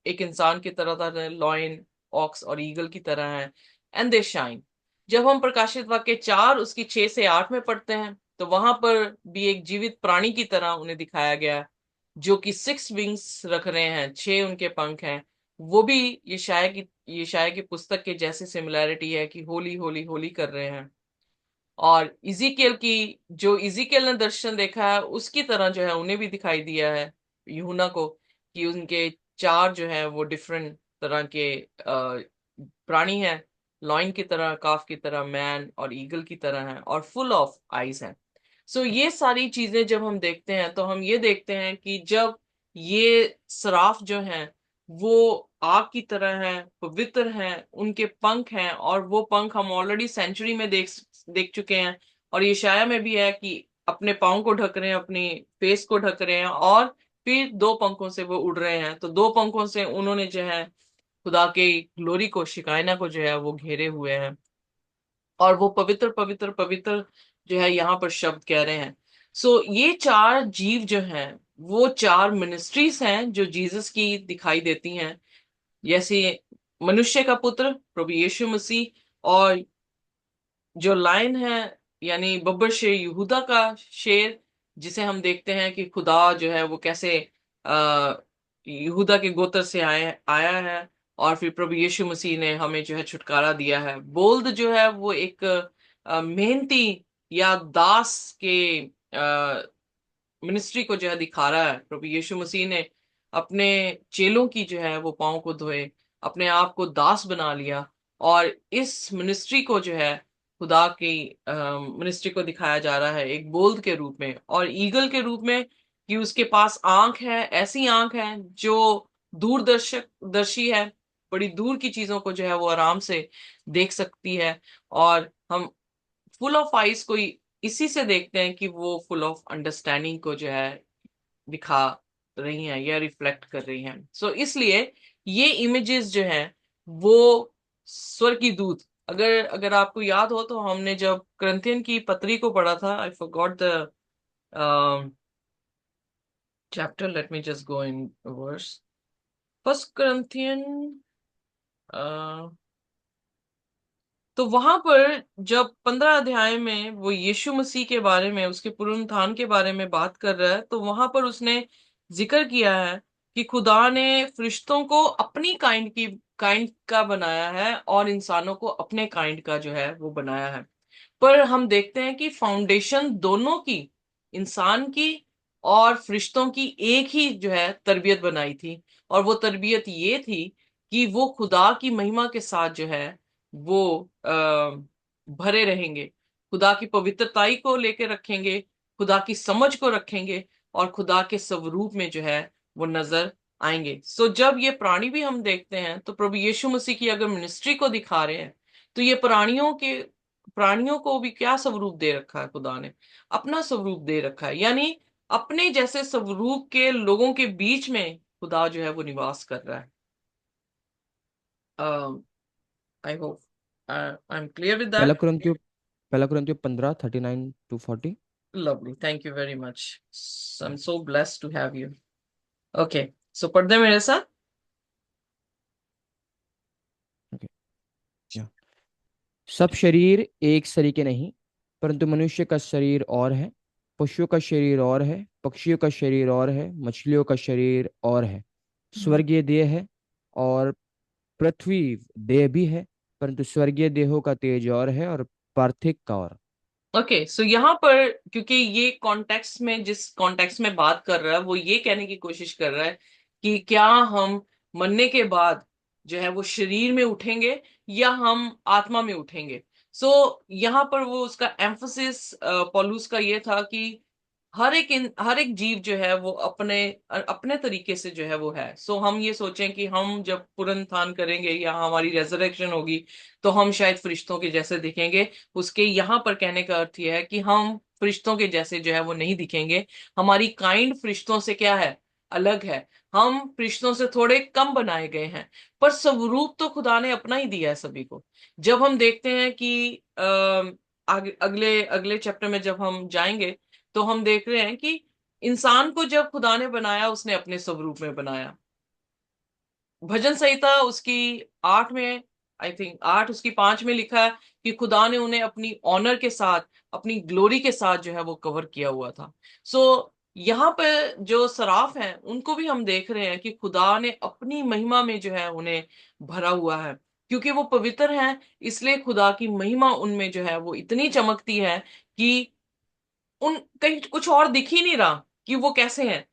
एक इंसान की तरह था, लॉयन, ऑक्स और ईगल की तरह है, एंड दे शाइन। जब हम प्रकाशित वाक्य 4 उसकी 6 से 8 में पढ़ते हैं तो वहां पर भी एक जीवित प्राणी की तरह उन्हें दिखाया गया है, जो कि 6 विंग्स रख रहे हैं, 6 उनके पंख हैं। वो भी ये शाया की पुस्तक के जैसे सिमिलैरिटी है कि होली होली होली कर रहे हैं। और इजिकियल की, जो इजिकियल ने दर्शन देखा है उसकी तरह जो है उन्हें भी दिखाई दिया है यूहन्ना को, कि उनके 4 जो है वो डिफरेंट तरह के प्राणी हैं, लॉइन की तरह, काफ की तरह, मैन और ईगल की तरह हैं और फुल ऑफ आईज हैं। सो ये सारी चीजें जब हम देखते हैं तो हम ये देखते हैं कि जब ये सराफ जो हैं वो आग की तरह हैं, पवित्र हैं, उनके पंख हैं, और वो पंख हम ऑलरेडी सेंचुरी में देख देख चुके हैं, और यशायाह में भी है कि अपने पाँव को ढक रहे हैं, अपनी फेस को ढक रहे हैं, और फिर 2 पंखों से वो उड़ रहे हैं। तो 2 पंखों से उन्होंने जो है खुदा के ग्लोरी को, शिकायना को जो है वो घेरे हुए हैं। और वो पवित्र पवित्र पवित्र जो है यहाँ पर शब्द कह रहे हैं। सो ये चार जीव जो हैं वो चार मिनिस्ट्रीज हैं जो जीसस की दिखाई देती हैं। जैसे मनुष्य का पुत्र प्रभु यीशु मसीह, और जो लायन है यानी बब्बर शेर, यहूदा का शेर, जिसे हम देखते हैं कि खुदा जो है वो कैसे आ, यहूदा के गोत्र से आया है, और फिर प्रभु यीशु मसीह ने हमें जो है छुटकारा दिया है। बोल्द जो है वो एक मेहनती या दास के मिनिस्ट्री को जो है दिखा रहा है। प्रभु यीशु मसीह ने अपने चेलों की जो है वो पाँव को धोए, अपने आप को दास बना लिया, और इस मिनिस्ट्री को जो है खुदा की मिनिस्ट्री को दिखाया जा रहा है एक बोल्द के रूप में और ईगल के रूप में, कि उसके पास आंख है, ऐसी आंख है जो दूरदर्शक दर्शी है, बड़ी दूर की चीजों को जो है वो आराम से देख सकती है। और हम फुल ऑफ आइज को इसी से देखते हैं कि वो फुल ऑफ अंडरस्टैंडिंग को जो है दिखा रही हैं या रिफ्लेक्ट कर रही हैं। सो इसलिए ये इमेजेस जो हैं वो स्वर की दूत, अगर अगर आपको याद हो तो हमने जब करंथियन की पत्री को पढ़ा था, I forgot the chapter, let me just go in verse, first Corinthian. तो वहां पर जब 15 अध्याय में वो यीशु मसीह के बारे में, उसके पुनरुत्थान के बारे में बात कर रहा है, तो वहां पर उसने जिक्र किया है कि खुदा ने फरिश्तों को अपनी काइंड का बनाया है और इंसानों को अपने काइंड का जो है वो बनाया है। पर हम देखते हैं कि फाउंडेशन दोनों की, इंसान की और फरिश्तों की, एक ही जो है तरबियत बनाई थी। और वो तरबियत ये थी कि वो खुदा की महिमा के साथ जो है वो भरे रहेंगे, खुदा की पवित्रताई को लेकर रखेंगे, खुदा की समझ को रखेंगे, और खुदा के स्वरूप में जो है वो नजर आएंगे। सो जब ये प्राणी भी हम देखते हैं तो प्रभु यीशु मसीह की अगर मिनिस्ट्री को दिखा रहे हैं, तो ये प्राणियों को भी क्या स्वरूप दे रखा है खुदा ने? अपना स्वरूप दे रखा है, यानी अपने जैसे स्वरूप के लोगों के बीच में खुदा जो है वो निवास कर रहा है। I hope I am clear with पहला दैट। कुरिन्थियों पहला कुरिन्थियों 15:39-40। Lovely. Thank you very much. I'm so blessed to have you. Okay. So पढ़ दे मेरे साथ। ओके। या सब शरीर एक सरीके नहीं, परंतु मनुष्य का शरीर और है, पशुओं का शरीर और है, पक्षियों का शरीर और है, मछलियों का शरीर और है। स्वर्गीय देह है और पृथ्वी देह भी है, परंतु स्वर्गीय देहों का तेज और है और पार्थिव का और। ओके, सो यहाँ पर क्योंकि ये कॉन्टेक्स्ट में, जिस कॉन्टेक्स्ट में बात कर रहा है वो ये कहने की कोशिश कर रहा है कि क्या हम मरने के बाद जो है वो शरीर में उठेंगे या हम आत्मा में उठेंगे। सो यहाँ पर वो उसका एम्फोसिस पॉलुस का ये था कि हर एक जीव जो है वो अपने अपने तरीके से जो है वो है। सो हम ये सोचें कि हम जब पुनरुत्थान करेंगे या हमारी रेजरेक्शन होगी तो हम शायद फरिश्तों के जैसे दिखेंगे। उसके यहाँ पर कहने का अर्थ यह है कि हम फरिश्तों के जैसे जो है वो नहीं दिखेंगे। हमारी काइंड फरिश्तों से क्या है, अलग है। हम फरिश्तों से थोड़े कम बनाए गए हैं, पर स्वरूप तो खुदा ने अपना ही दिया है सभी को। जब हम देखते हैं कि अगले अगले चैप्टर में जब हम जाएंगे तो हम देख रहे हैं कि इंसान को जब खुदा ने बनाया उसने अपने स्वरूप में बनाया। भजन संहिता उसकी 8 में, आई थिंक 8 उसकी 5 में लिखा है कि खुदा ने उन्हें अपनी ऑनर के साथ, अपनी ग्लोरी के साथ जो है वो कवर किया हुआ था। सो यहाँ पे जो सराफ हैं उनको भी हम देख रहे हैं कि खुदा ने अपनी महिमा में जो है उन्हें भरा हुआ है। क्योंकि वो पवित्र हैं इसलिए खुदा की महिमा उनमें जो है वो इतनी चमकती है कि उन कहीं कुछ और दिख ही नहीं रहा कि वो कैसे हैं।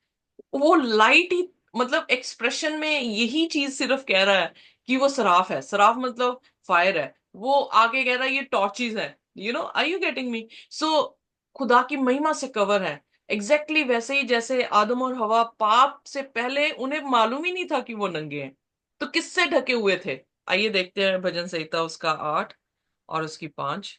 वो लाइट ही, मतलब एक्सप्रेशन में यही चीज सिर्फ कह रहा है कि वो सराफ है। सराफ मतलब फायर है। वो आगे कह रहा है ये टॉर्चेस है। Are you getting me? So खुदा की महिमा से कवर है। एग्जैक्टली वैसे ही जैसे आदम और हवा पाप से पहले उन्हें मालूम ही नहीं था कि वो नंगे हैं, तो किससे ढके हुए थे? आइए देखते हैं भजन संहिता उसका 8 और उसकी 5।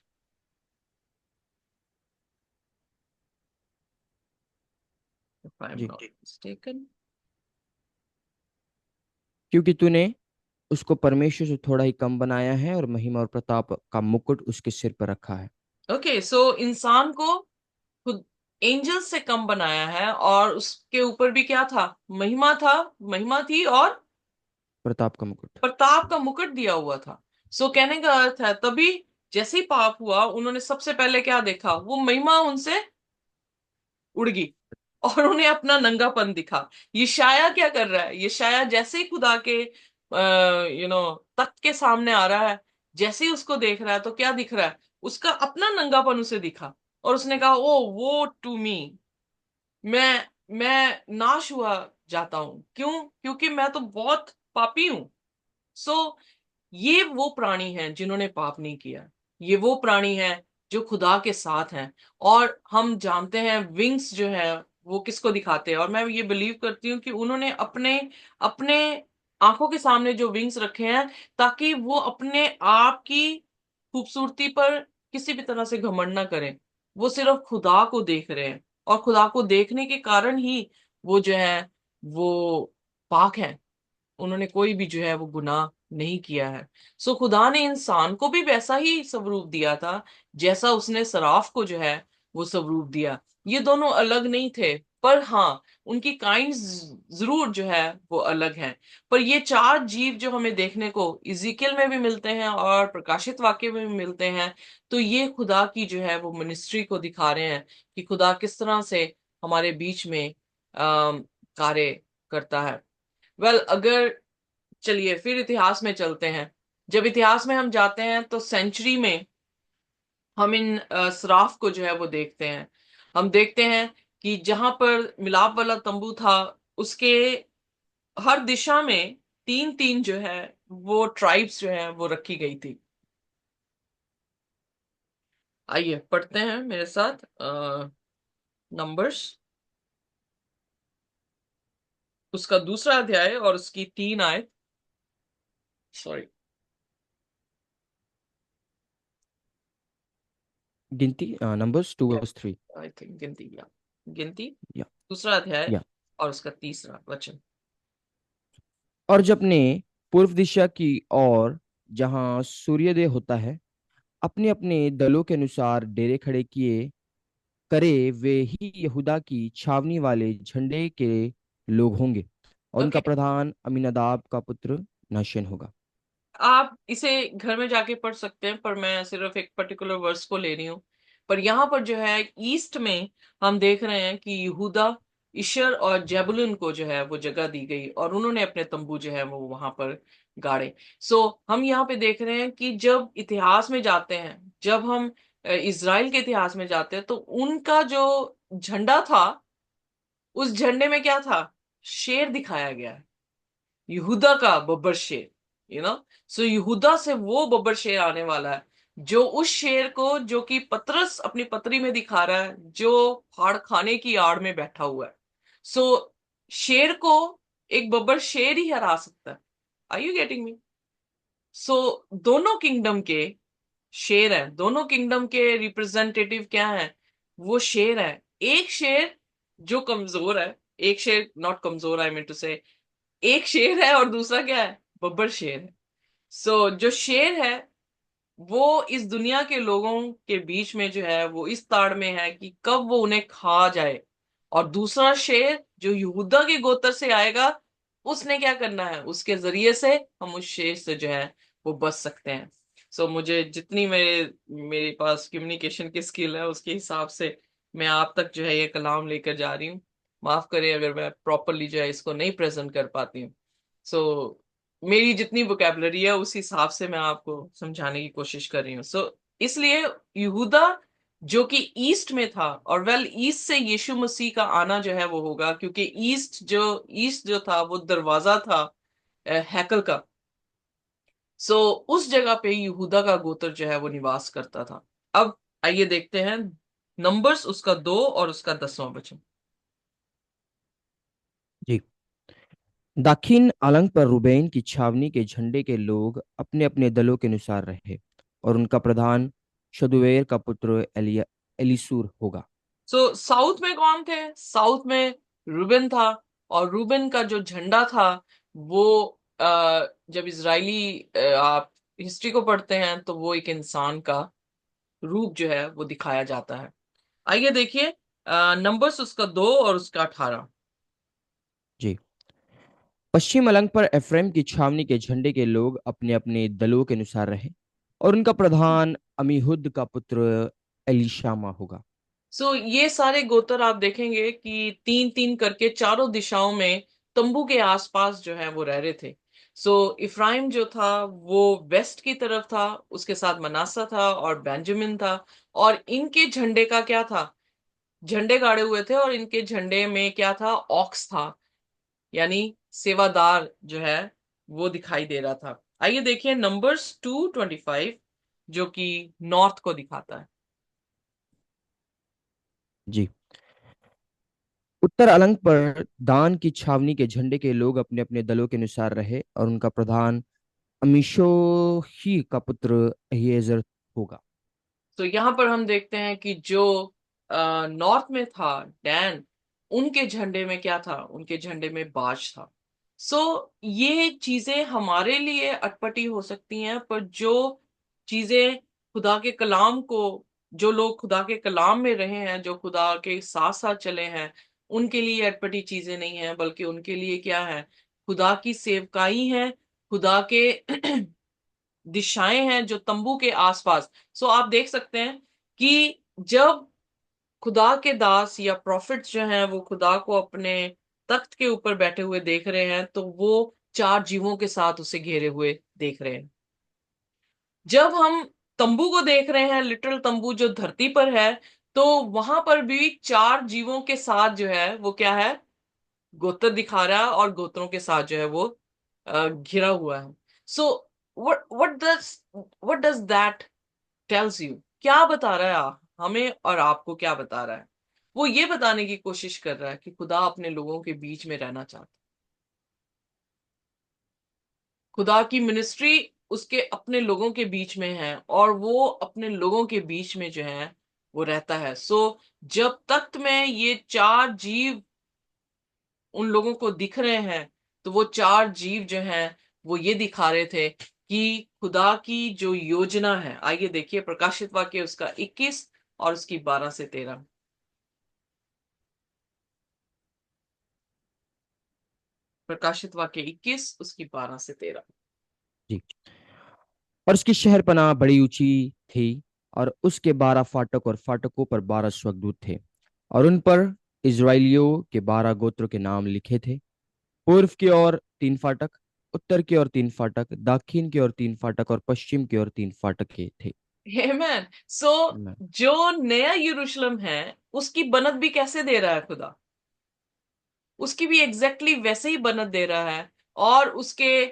इफ आई एम जी। Not mistaken. क्योंकि तूने उसको परमेश्वर से थोड़ा ही कम बनाया है और महिमा और प्रताप का मुकुट उसके सिर पर रखा है। ओके, सो इंसान को खुद एंजल से कम बनाया है, और उसके ऊपर भी क्या था? महिमा था, महिमा थी, और प्रताप का मुकुट। प्रताप का मुकुट दिया हुआ था। सो कहने का अर्थ है, तभी जैसे ही पाप हुआ, उन्होंने सबसे पहले क्या देखा? वो महिमा उनसे उड़ गई, और उन्हें अपना नंगापन दिखा। यशाया क्या कर रहा है? यशाया जैसे ही खुदा के तख्त के सामने आ रहा है, जैसे ही उसको देख रहा है, तो क्या दिख रहा है? उसका अपना नंगापन उसे दिखा, और उसने कहा, ओ वो टू मी, मैं नाश हुआ जाता हूं। क्यों? क्योंकि मैं तो बहुत पापी हूं। सो ये वो प्राणी हैं जिन्होंने पाप नहीं किया। ये वो प्राणी हैं जो खुदा के साथ हैं। और हम जानते हैं विंग्स जो है वो किसको दिखाते हैं, और मैं ये बिलीव करती हूँ कि उन्होंने अपने अपने आंखों के सामने जो विंग्स रखे हैं, ताकि वो अपने आप की खूबसूरती पर किसी भी तरह से घमंड ना करें। वो सिर्फ खुदा को देख रहे हैं, और खुदा को देखने के कारण ही वो जो है वो पाक है। उन्होंने कोई भी जो है वो गुनाह नहीं किया है। सो खुदा ने इंसान को भी वैसा ही स्वरूप दिया था, जैसा उसने सराफ को जो है वो स्वरूप दिया। ये दोनों अलग नहीं थे, पर हाँ, उनकी काइंड जरूर जो है वो अलग हैं। पर ये चार जीव जो हमें देखने को इजिकियल में भी मिलते हैं और प्रकाशित वाक्य में भी मिलते हैं, तो ये खुदा की जो है वो मिनिस्ट्री को दिखा रहे हैं कि खुदा किस तरह से हमारे बीच में कार्य करता है। अगर चलिए फिर इतिहास में चलते हैं। जब इतिहास में हम जाते हैं, तो सेंचुरी में हम इन सराफ को जो है वो देखते हैं। हम देखते हैं कि जहां पर मिलाप वाला तंबू था, उसके हर दिशा में तीन तीन जो है वो ट्राइब्स जो है वो रखी गई थी। आइए पढ़ते हैं मेरे साथ नंबर्स, उसका दूसरा अध्याय और उसकी 3 आयत। सॉरी, गिनती, नंबर्स 2 verse 3। आई थिंक गिनती, या गिनती या दूसरा अध्याय या और उसका तीसरा वचन। और जब अपने पूर्व दिशा की ओर, जहाँ सूर्योदय होता है, अपने अपने दलों के अनुसार डेरे खड़े किए करे, वे ही यहूदा की छावनी वाले झंडे के लोग होंगे, और उनका ओके, प्रधान अमीनादाब का पुत्र नाशन होगा। आप इसे घर में जाके पढ़ सकते हैं, पर मैं सिर्फ एक पर्टिकुलर वर्स को ले रही हूँ। पर यहाँ पर जो है ईस्ट में हम देख रहे हैं कि यहूदा, इशर और जेबुलून को जो है वो जगह दी गई, और उन्होंने अपने तंबू जो है वो वहां पर गाड़े। सो हम यहाँ पे देख रहे हैं कि जब इतिहास में जाते हैं, जब हम इज़राइल के इतिहास में जाते हैं, तो उनका जो झंडा था, उस झंडे में क्या था? शेर दिखाया गया है, यहूदा का बब्बर शेर। सो यहूदा से वो बब्बर शेर आने वाला है, जो उस शेर को, जो कि पतरस अपनी पत्री में दिखा रहा है, जो फाड़ खाने की आड़ में बैठा हुआ है। सो शेर को एक बब्बर शेर ही हरा सकता है। Are you getting me? So दोनों किंगडम के शेर है, दोनों किंगडम के रिप्रेजेंटेटिव क्या है? वो शेर है। एक शेर जो कमजोर है, एक शेर नॉट कमजोर, आई मीन टू से, एक शेर है और दूसरा क्या है? बब्बर शेर है। सो जो शेर है वो इस दुनिया के लोगों के बीच में जो है वो इस ताड़ में है कि कब वो उन्हें खा जाए। और दूसरा शेर जो यहूदा के गोत्र से आएगा, उसने क्या करना है? उसके जरिए से हम उस शेर से जो है वो बच सकते हैं। सो मुझे जितनी मेरे पास कम्युनिकेशन की स्किल है, उसके हिसाब से मैं आप तक जो है ये कलाम लेकर जा रही हूँ। माफ करें अगर मैं प्रॉपरली जो है इसको नहीं प्रेजेंट कर पाती हूँ। सो मेरी जितनी वोकेबलरी है उस हिसाब से मैं आपको समझाने की कोशिश कर रही हूँ। इसलिए यहूदा जो कि ईस्ट में था, और ईस्ट से यीशु मसीह का आना जो है वो होगा, क्योंकि ईस्ट जो था वो दरवाजा था हैकल का। सो उस जगह पे यहूदा का गोत्र जो है वो निवास करता था। अब आइए देखते हैं नंबर्स, उसका 2 और उसका 10वां वचन। जी। दाखिन अलंग पर रूबेन की छावनी के झंडे के लोग अपने अपने दलों के अनुसार रहे, और उनका प्रधान शदूएर का पुत्र एलीसूर होगा। साउथ में कौन थे? साउथ में रूबेन था, और रूबेन का जो झंडा था वो जब इजरायली आप हिस्ट्री को पढ़ते हैं तो वो एक इंसान का रूप जो है वो दिखाया जाता है। आइए देखिए नंबर्स उसका 2 और उसका 18। जी। पश्चिम अलंग पर एफ्रेम की छावनी के झंडे के लोग अपने अपने दलों के अनुसार रहे, और उनका प्रधान अमीहुद का पुत्र एलीशामा होगा। ये सारे गोत्र आप देखेंगे कि 3 3 करके चारों दिशाओं में तंबू के आसपास जो है वो रह रहे थे। इफ्राइम जो था वो वेस्ट की तरफ था, उसके साथ मनासा था और बेंजामिन था। और इनके झंडे का क्या था, झंडे गाड़े हुए थे और इनके झंडे में क्या था, ऑक्स था, यानी सेवादार जो है वो दिखाई दे रहा था। आइए देखिए नंबर्स 2:25 जो कि नॉर्थ को दिखाता है। जी। उत्तर अलंग पर दान की छावनी के झंडे के लोग अपने अपने दलों के अनुसार रहे, और उनका प्रधान अमीशोही का पुत्र अहीएजर होगा। यहाँ पर हम देखते हैं कि जो नॉर्थ में था डैन, उनके झंडे में क्या था, उनके झंडे में बाज था। ये चीजें हमारे लिए अटपटी हो सकती हैं, पर जो चीजें खुदा के कलाम को, जो लोग खुदा के कलाम में रहे हैं, जो खुदा के साथ साथ चले हैं, उनके लिए अटपटी चीजें नहीं है, बल्कि उनके लिए क्या है, खुदा की सेवकाई है, खुदा के दिशाएं हैं जो तंबू के आसपास। आप देख सकते हैं कि जब खुदा के दास या प्रॉफिट्स जो हैं वो खुदा को अपने तख्त के ऊपर बैठे हुए देख रहे हैं, तो वो 4 जीवों के साथ उसे घेरे हुए देख रहे हैं। जब हम तंबू को देख रहे हैं, लिटिल तंबू जो धरती पर है, तो वहां पर भी 4 जीवों के साथ जो है वो क्या है, गोत्र दिखा रहा है, और गोत्रों के साथ जो है वो घिरा हुआ है। So what what does that tells you, क्या बता रहा है हमें और आपको क्या बता रहा है? वो ये बताने की कोशिश कर रहा है कि खुदा अपने लोगों के बीच में रहना चाहता है। खुदा की मिनिस्ट्री उसके अपने लोगों के बीच में है, और वो अपने लोगों के बीच में जो है वो रहता है। जब तक में ये 4 जीव उन लोगों को दिख रहे हैं, तो वो 4 जीव जो हैं वो ये दिखा रहे थे कि खुदा की जो योजना है। आइए देखिए प्रकाशित वाक्य उसका 21 और उसकी 12 से 13। प्रकाशित वाक्य 21 उसकी 12 से 13। जी। और उसकी शहरपनाह बड़ी ऊंची थी, और उसके 12 फाटक, और फाटकों पर 12 स्वर्गदूत थे, और उन पर इज़राइलियों के 12 गोत्रों के नाम लिखे थे। पूर्व की ओर 3 फाटक, उत्तर की ओर 3 फाटक, दक्षिण की ओर 3 फाटक, और पश्चिम की ओर 3 फाटक के थे। आमेन। Amen. जो नया यरूशलेम है उसकी बनत भी कैसे दे रहा है खुदा, उसकी भी एग्जैक्टली वैसे ही बनत दे रहा है, और उसके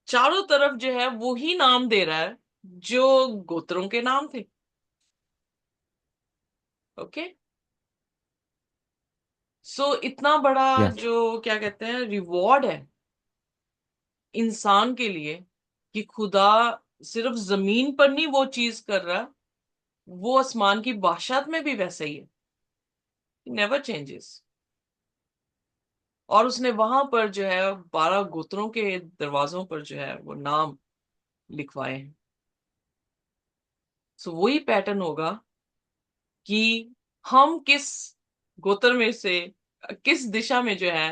चारों तरफ जो है वो ही नाम दे रहा है जो गोत्रों के नाम थे। ओके। इतना बड़ा Yeah. जो क्या कहते हैं रिवॉर्ड है इंसान के लिए, कि खुदा सिर्फ जमीन पर नहीं वो चीज कर रहा, वो आसमान की बादशाहत में भी वैसा ही है, नेवर चेंजेस। और उसने वहां पर जो है 12 गोत्रों के दरवाजों पर जो है वो नाम लिखवाए हैं। वही पैटर्न होगा कि हम किस गोत्र में से, किस दिशा में जो है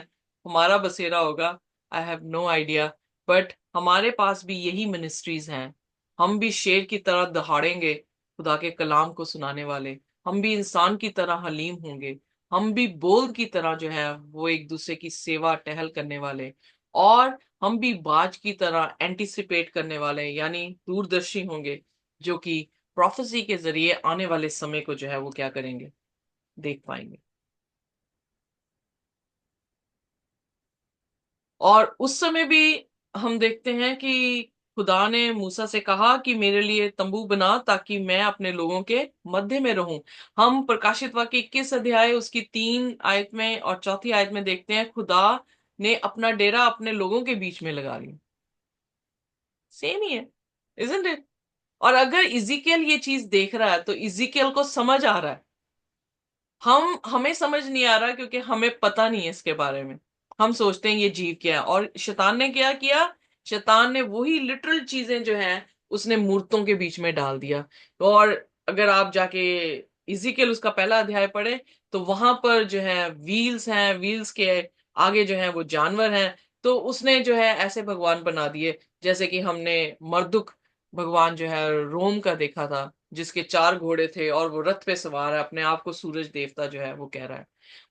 हमारा बसेरा होगा, I have no idea. But हमारे पास भी यही मिनिस्ट्रीज हैं। हम भी शेर की तरह दहाड़ेंगे खुदा के कलाम को सुनाने वाले, हम भी इंसान की तरह हलीम होंगे, हम भी बोल की तरह जो है वो एक दूसरे की सेवा टहल करने वाले, और हम भी बाज की तरह एंटिसिपेट करने वाले, यानी दूरदर्शी होंगे, जो कि प्रोफेसी के जरिए आने वाले समय को जो है वो क्या करेंगे, देख पाएंगे। और उस समय भी हम देखते हैं कि खुदा ने मूसा से कहा कि मेरे लिए तंबू बना ताकि मैं अपने लोगों के मध्य में रहूं। हम प्रकाशित वाक्य 21 अध्याय उसकी 3 आयत में और चौथी आयत में देखते हैं खुदा ने अपना डेरा अपने लोगों के बीच में लगा लिया। सेम ही है, इजंट इट? और अगर इजिकियल ये चीज देख रहा है तो इजिकियल को समझ आ रहा है, हमें समझ नहीं आ रहा क्योंकि हमें पता नहीं है इसके बारे में। हम सोचते हैं ये जीव क्या है, और शैतान ने क्या किया? शैतान ने वही लिटरल चीजें जो हैं उसने मूर्तों के बीच में डाल दिया। और अगर आप जाके इज़ीकियल उसका पहला अध्याय पढ़े, तो वहां पर जो है व्हील्स हैं, व्हील्स के आगे जो है वो जानवर हैं। तो उसने जो है ऐसे भगवान बना दिए, जैसे कि हमने मर्दुक भगवान जो है रोम का देखा था, जिसके 4 घोड़े थे और वो रथ पे सवार है, अपने आप को सूरज देवता जो है वो कह रहा है।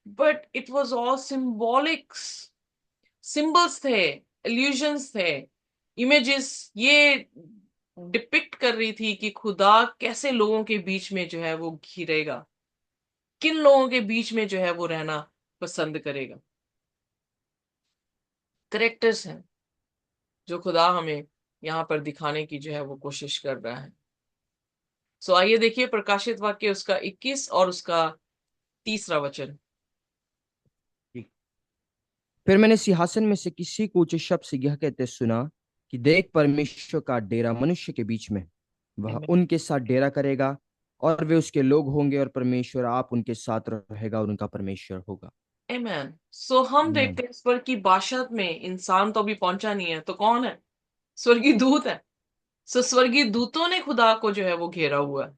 But it was all symbolics, symbols थे, इल्यूजन्स थे, इमेजेस। ये डिपिक्ट कर रही थी कि खुदा कैसे लोगों के बीच में जो है वो घिरेगा, किन लोगों के बीच में जो है वो रहना पसंद करेगा। करेक्टर्स हैं जो खुदा हमें यहाँ पर दिखाने की जो है वो कोशिश कर रहा है। सो आइए देखिए प्रकाशित वाक्य उसका 21 और उसका 3रा वचन। जी। फिर मैंने सिंहासन में से किसी को ऊंचे शब्द से यह कहते सुना कि देख, परमेश्वर का डेरा मनुष्य के बीच में, वह उनके साथ डेरा करेगा, और वे उसके लोग होंगे, और परमेश्वर आप उनके साथ रहेगा और उनका परमेश्वर होगा। आमेन। सो हम आमीन। देखते हैं स्वर्ग की बादशाहत में इंसान तो अभी पहुंचा नहीं है, तो कौन है? स्वर्गीय दूत है। सो स्वर्गीय दूतों ने खुदा को जो है वो घेरा हुआ है,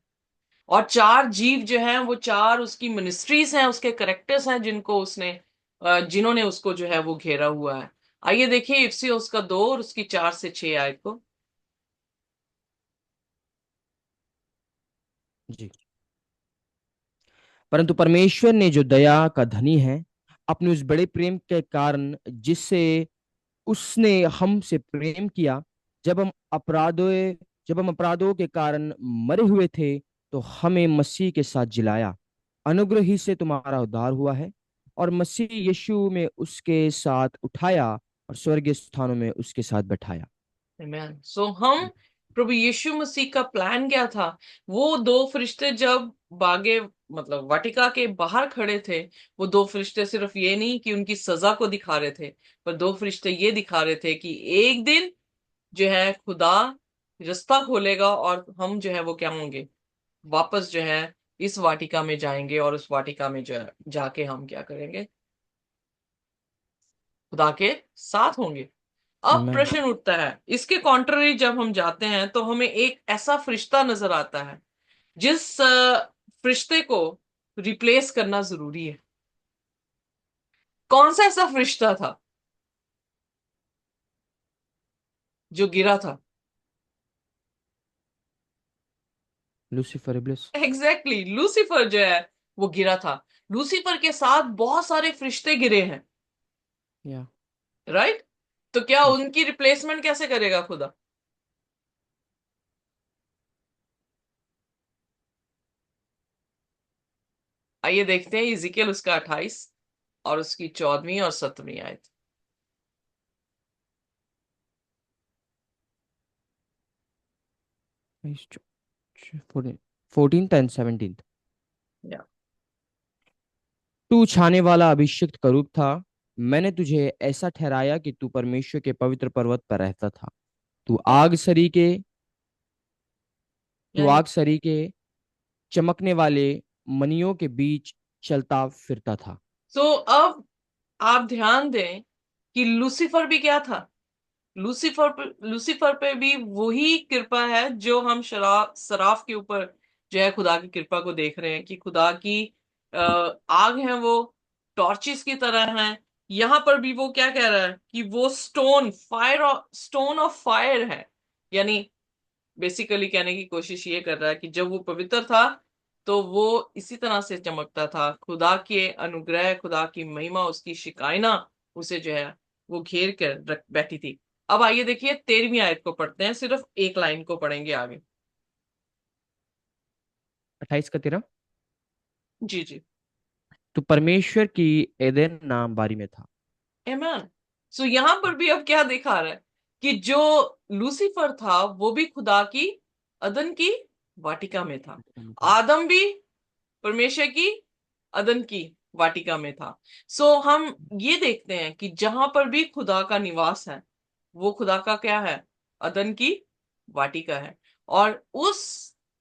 और 4 जीव जो हैं वो 4 उसकी मिनिस्ट्रीज हैं, उसके करेक्टर्स हैं, जिनको उसने जिन्होंने उसको जो है वो घेरा हुआ है। आइए देखिए इफिसियों उसका 2 और उसकी 4 से 6 आयत को। जी। परंतु परमेश्वर ने, जो दया का धनी है, अपने उस बड़े प्रेम के कारण जिससे उसने हमसे प्रेम किया, जब हम अपराधों जब हम अपराधों के कारण मरे हुए थे, तो हमें मसीह के साथ जिलाया। अनुग्रह ही से तुम्हारा उद्धार हुआ है, और मसीह यीशु में उसके साथ उठाया, और स्वर्गीय स्थानों में उसके साथ बैठाया। आमेन। सो हम प्रभु यीशु मसीह का प्लान क्या था? वो 2 फरिश्ते जब बागे मतलब वाटिका के बाहर खड़े थे, वो 2 फरिश्ते सिर्फ ये नहीं कि उनकी सजा को दिखा रहे थे, पर 2 फरिश्ते ये दिखा रहे थे कि एक दिन जो है खुदा रास्ता खोलेगा, और हम जो है वो क्या होंगे, वापस जो है इस वाटिका में जाएंगे, और उस वाटिका में जो है जाके हम क्या करेंगे, खुदा के साथ होंगे। अब आमीन। प्रश्न उठता है, इसके कॉन्ट्ररी जब हम जाते हैं तो हमें एक ऐसा फरिश्ता नजर आता है जिस फरिश्ते को रिप्लेस करना जरूरी है। कौन सा ऐसा फरिश्ता था जो गिरा था? लूसीफर, इब्लिस। एग्जैक्टली exactly, लूसीफर जो है वो गिरा था। लूसीफर के साथ बहुत सारे फरिश्ते गिरे हैं, या। राइट? तो क्या यस। उनकी रिप्लेसमेंट कैसे करेगा खुदा? आइए देखते हैं इजिकल उसका 28 और उसकी 14वीं और 17वीं आयत। 14th and 17th। या। तू छाने वाला अभिषिक्त करूब था। मैंने तुझे ऐसा ठहराया कि तू परमेश्वर के पवित्र पर्वत पर रहता था। तू आग सरी के तू या। आग सरी के चमकने वाले मनियों के बीच चलता फिरता था। सो अब आप ध्यान दें कि लूसीफर भी क्या था? लूसीफर पे भी वही कृपा है जो हम शराफ सराफ के ऊपर जो है खुदा की कृपा को देख रहे हैं, कि खुदा की आग है वो, टॉर्चिस की तरह है। यहां पर भी वो क्या कह रहा है कि वो स्टोन ऑफ फायर है। यानी बेसिकली कहने की कोशिश ये कर रहा है कि जब वो पवित्र था तो वो इसी तरह से चमकता था, खुदा के अनुग्रह, खुदा की महिमा, उसकी शिकायना उसे जो है वो घेर कर रख बैठी थी। अब आइए देखिए 13वीं आयत को पढ़ते हैं, सिर्फ एक लाइन को पढ़ेंगे आगे। 28 का 13। जी जी। तो परमेश्वर की एदेन नाम बारी में था। आमेन। सो यहां पर भी अब क्या दिखा रहा है कि जो लूसीफर था वो भी खुदा की अदन की वाटिका में था। आदम भी परमेश्वर की अदन की वाटिका में था। सो हम ये देखते हैं कि जहां पर भी खुदा का निवास है, वो खुदा का क्या है? अदन की वाटिका है। और उस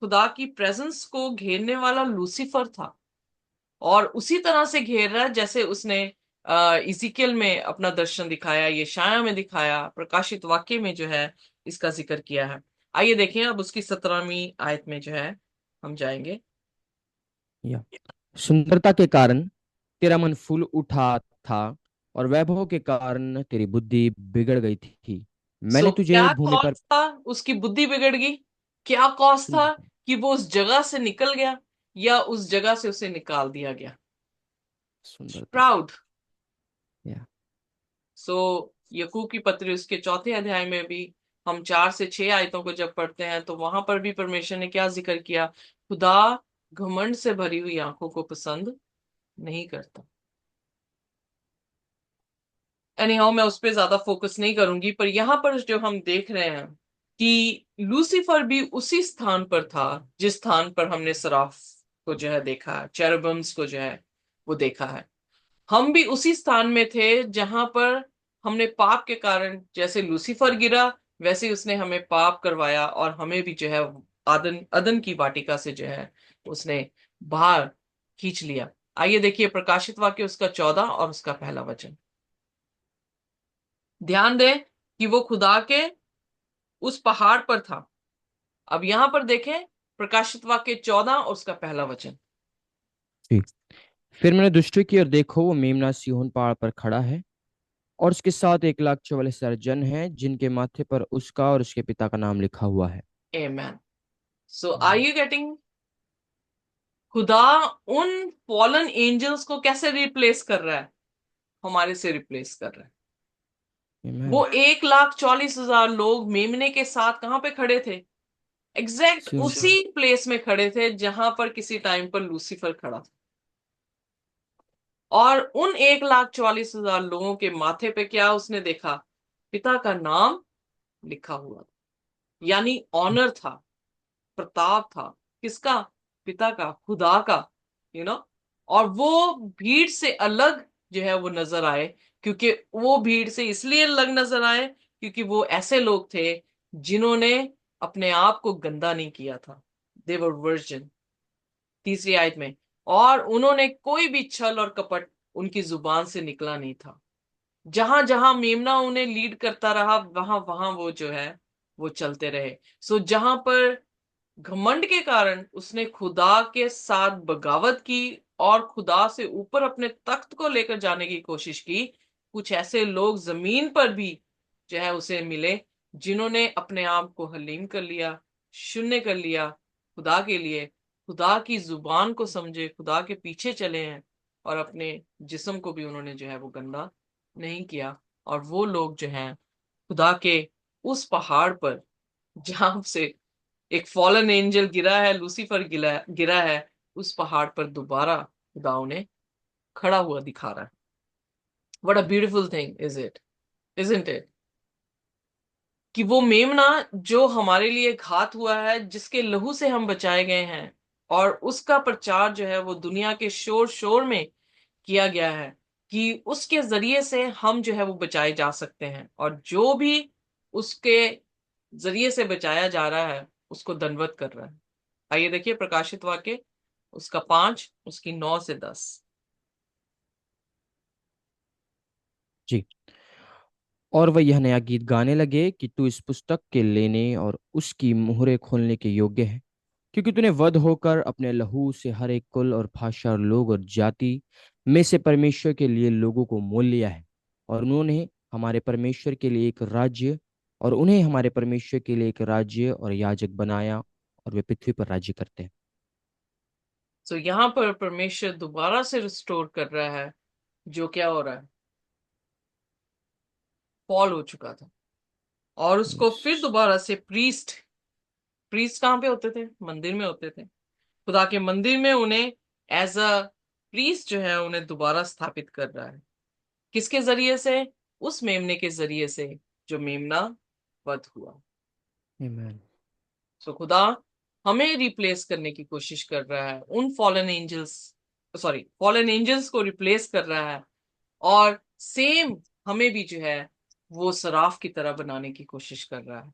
खुदा की प्रेजेंस को घेरने वाला लूसीफर था, और उसी तरह से घेर रहा है जैसे उसने इजिकियल में अपना दर्शन दिखाया, यशायाह में दिखाया, प्रकाशित वाक्य में जो है इसका जिक्र किया है। आइए देखें अब उसकी 17वीं आयत में जो है हम जाएंगे। या सुंदरता के कारण तेरा मन फूल उठा था, और वैभव के कारण तेरी बुद्धि बिगड़ गई थी। सो मैंने तुझे क्या भूमि पर कॉज था उसकी बुद्धि बिगड़ गई? क्या कॉज था सुंदरता। कि वो उस जगह से निकल गया या उस जगह से उसे निकाल दिया गया? सुंदरता। प्राउड। या सो यकूब की पत्री उसके चौथे अध्याय में भी हम 4 से 6 आयतों को जब पढ़ते हैं तो वहां पर भी परमेश्वर ने क्या जिक्र किया? खुदा घमंड से भरी हुई आंखों को पसंद नहीं करता। एनीहाउ मैं उस पर ज्यादा फोकस नहीं करूंगी, पर यहां पर जो हम देख रहे हैं कि लूसीफर भी उसी स्थान पर था जिस स्थान पर हमने सराफ को जो है देखा है, चेरुबिम्स को जो है वो देखा है। हम भी उसी स्थान में थे जहां पर हमने पाप के कारण, जैसे लूसीफर गिरा वैसे ही उसने हमें पाप करवाया और हमें भी जो है आदन अदन की वाटिका से जो है उसने बाहर खींच लिया। आइए देखिए प्रकाशित वाक्य उसका 14 और उसका पहला वचन। ध्यान दें कि वो खुदा के उस पहाड़ पर था। अब यहां पर देखें प्रकाशित वाक्य 14 और उसका पहला वचन। जी। फिर मैंने दृष्टि की और देखो, वो मेमना सिय्योन पहाड़ पर खड़ा है, और उसके साथ 1,44,000 जन हैं, जिनके माथे पर उसका और उसके पिता का नाम लिखा हुआ है। आमेन। सो आर यू गेटिंग? खुदा उन फॉलन एंजल्स को कैसे रिप्लेस कर रहा है? हमारे से रिप्लेस कर रहा है। आमेन। वो 1,40,000 लोग मेमने के साथ कहां पे खड़े थे? एग्जैक्ट सिय्योन उसी पहाड़। प्लेस में खड़े थे जहां पर किसी टाइम पर लूसीफर खड़ा था। और उन 1,44,000 लोगों के माथे पे क्या उसने देखा? पिता का नाम लिखा हुआ था। यानी ऑनर था, प्रताप था। किसका? पिता का, खुदा का। और वो भीड़ से अलग जो है वो नजर आए। क्योंकि वो भीड़ से इसलिए अलग नजर आए क्योंकि वो ऐसे लोग थे जिन्होंने अपने आप को गंदा नहीं किया था। दे वर वर्जिन। तीसरी आयत में, और उन्होंने कोई भी छल और कपट उनकी जुबान से निकला नहीं था। जहां जहां मेमना उन्हें लीड करता रहा वहां वहां वो जो है वो चलते रहे। सो जहां पर घमंड के कारण उसने खुदा के साथ बगावत की और खुदा से ऊपर अपने तख्त को लेकर जाने की कोशिश की, कुछ ऐसे लोग जमीन पर भी जो है उसे मिले जिन्होंने अपने आप को हलीम कर लिया, शून्य कर लिया खुदा के लिए। खुदा की जुबान को समझे, खुदा के पीछे चले हैं और अपने जिस्म को भी उन्होंने जो है वो गंदा नहीं किया। और वो लोग जो हैं खुदा के उस पहाड़ पर जहां से एक फॉलन एंजल गिरा है, लूसीफर गिरा गिरा है, उस पहाड़ पर दोबारा खुदा उन्हें खड़ा हुआ दिखा रहा है। What a beautiful thing is it, isn't it? कि वो मेमना जो हमारे लिए घात हुआ है, जिसके लहू से हम बचाए गए हैं, और उसका प्रचार जो है वो दुनिया के शोर शोर में किया गया है कि उसके जरिए से हम जो है वो बचाए जा सकते हैं। और जो भी उसके जरिए से बचाया जा रहा है उसको दंडवत कर रहा है। आइए देखिए प्रकाशित वाक्य उसका 5 उसकी 9 से 10। जी। और वह यह नया गीत गाने लगे कि तू इस पुस्तक के लेने और उसकी मुहरें खोलने के योग्य है, क्योंकि तूने वध होकर अपने लहू से हर एक कुल और भाषा और लोग और जाति में से परमेश्वर के लिए लोगों को मोल लिया है, और उन्होंने हमारे परमेश्वर के लिए एक राज्य और उन्हें हमारे परमेश्वर के लिए एक राज्य और याजक बनाया, और वे पृथ्वी पर राज्य करते हैं। तो यहां पर परमेश्वर दोबारा से रिस्टोर कर रहा है जो क्या हो रहा है, फॉल हो चुका था। और उसको यस। फिर दोबारा से प्रीस्ट, प्रीस्ट कहाँ पे होते थे? मंदिर में होते थे। खुदा के मंदिर में उन्हें एज अ प्रीस्ट जो है उन्हें दोबारा स्थापित कर रहा है। किसके जरिए से? उस मेमने के जरिए से जो मेमना वध हुआ। आमीन। सो खुदा हमें रिप्लेस करने की कोशिश कर रहा है, उन fallen angels, sorry fallen angels को रिप्लेस कर रहा है। और सेम हमें भी जो है वो सराफ की तरह बनाने की कोशिश कर रहा है।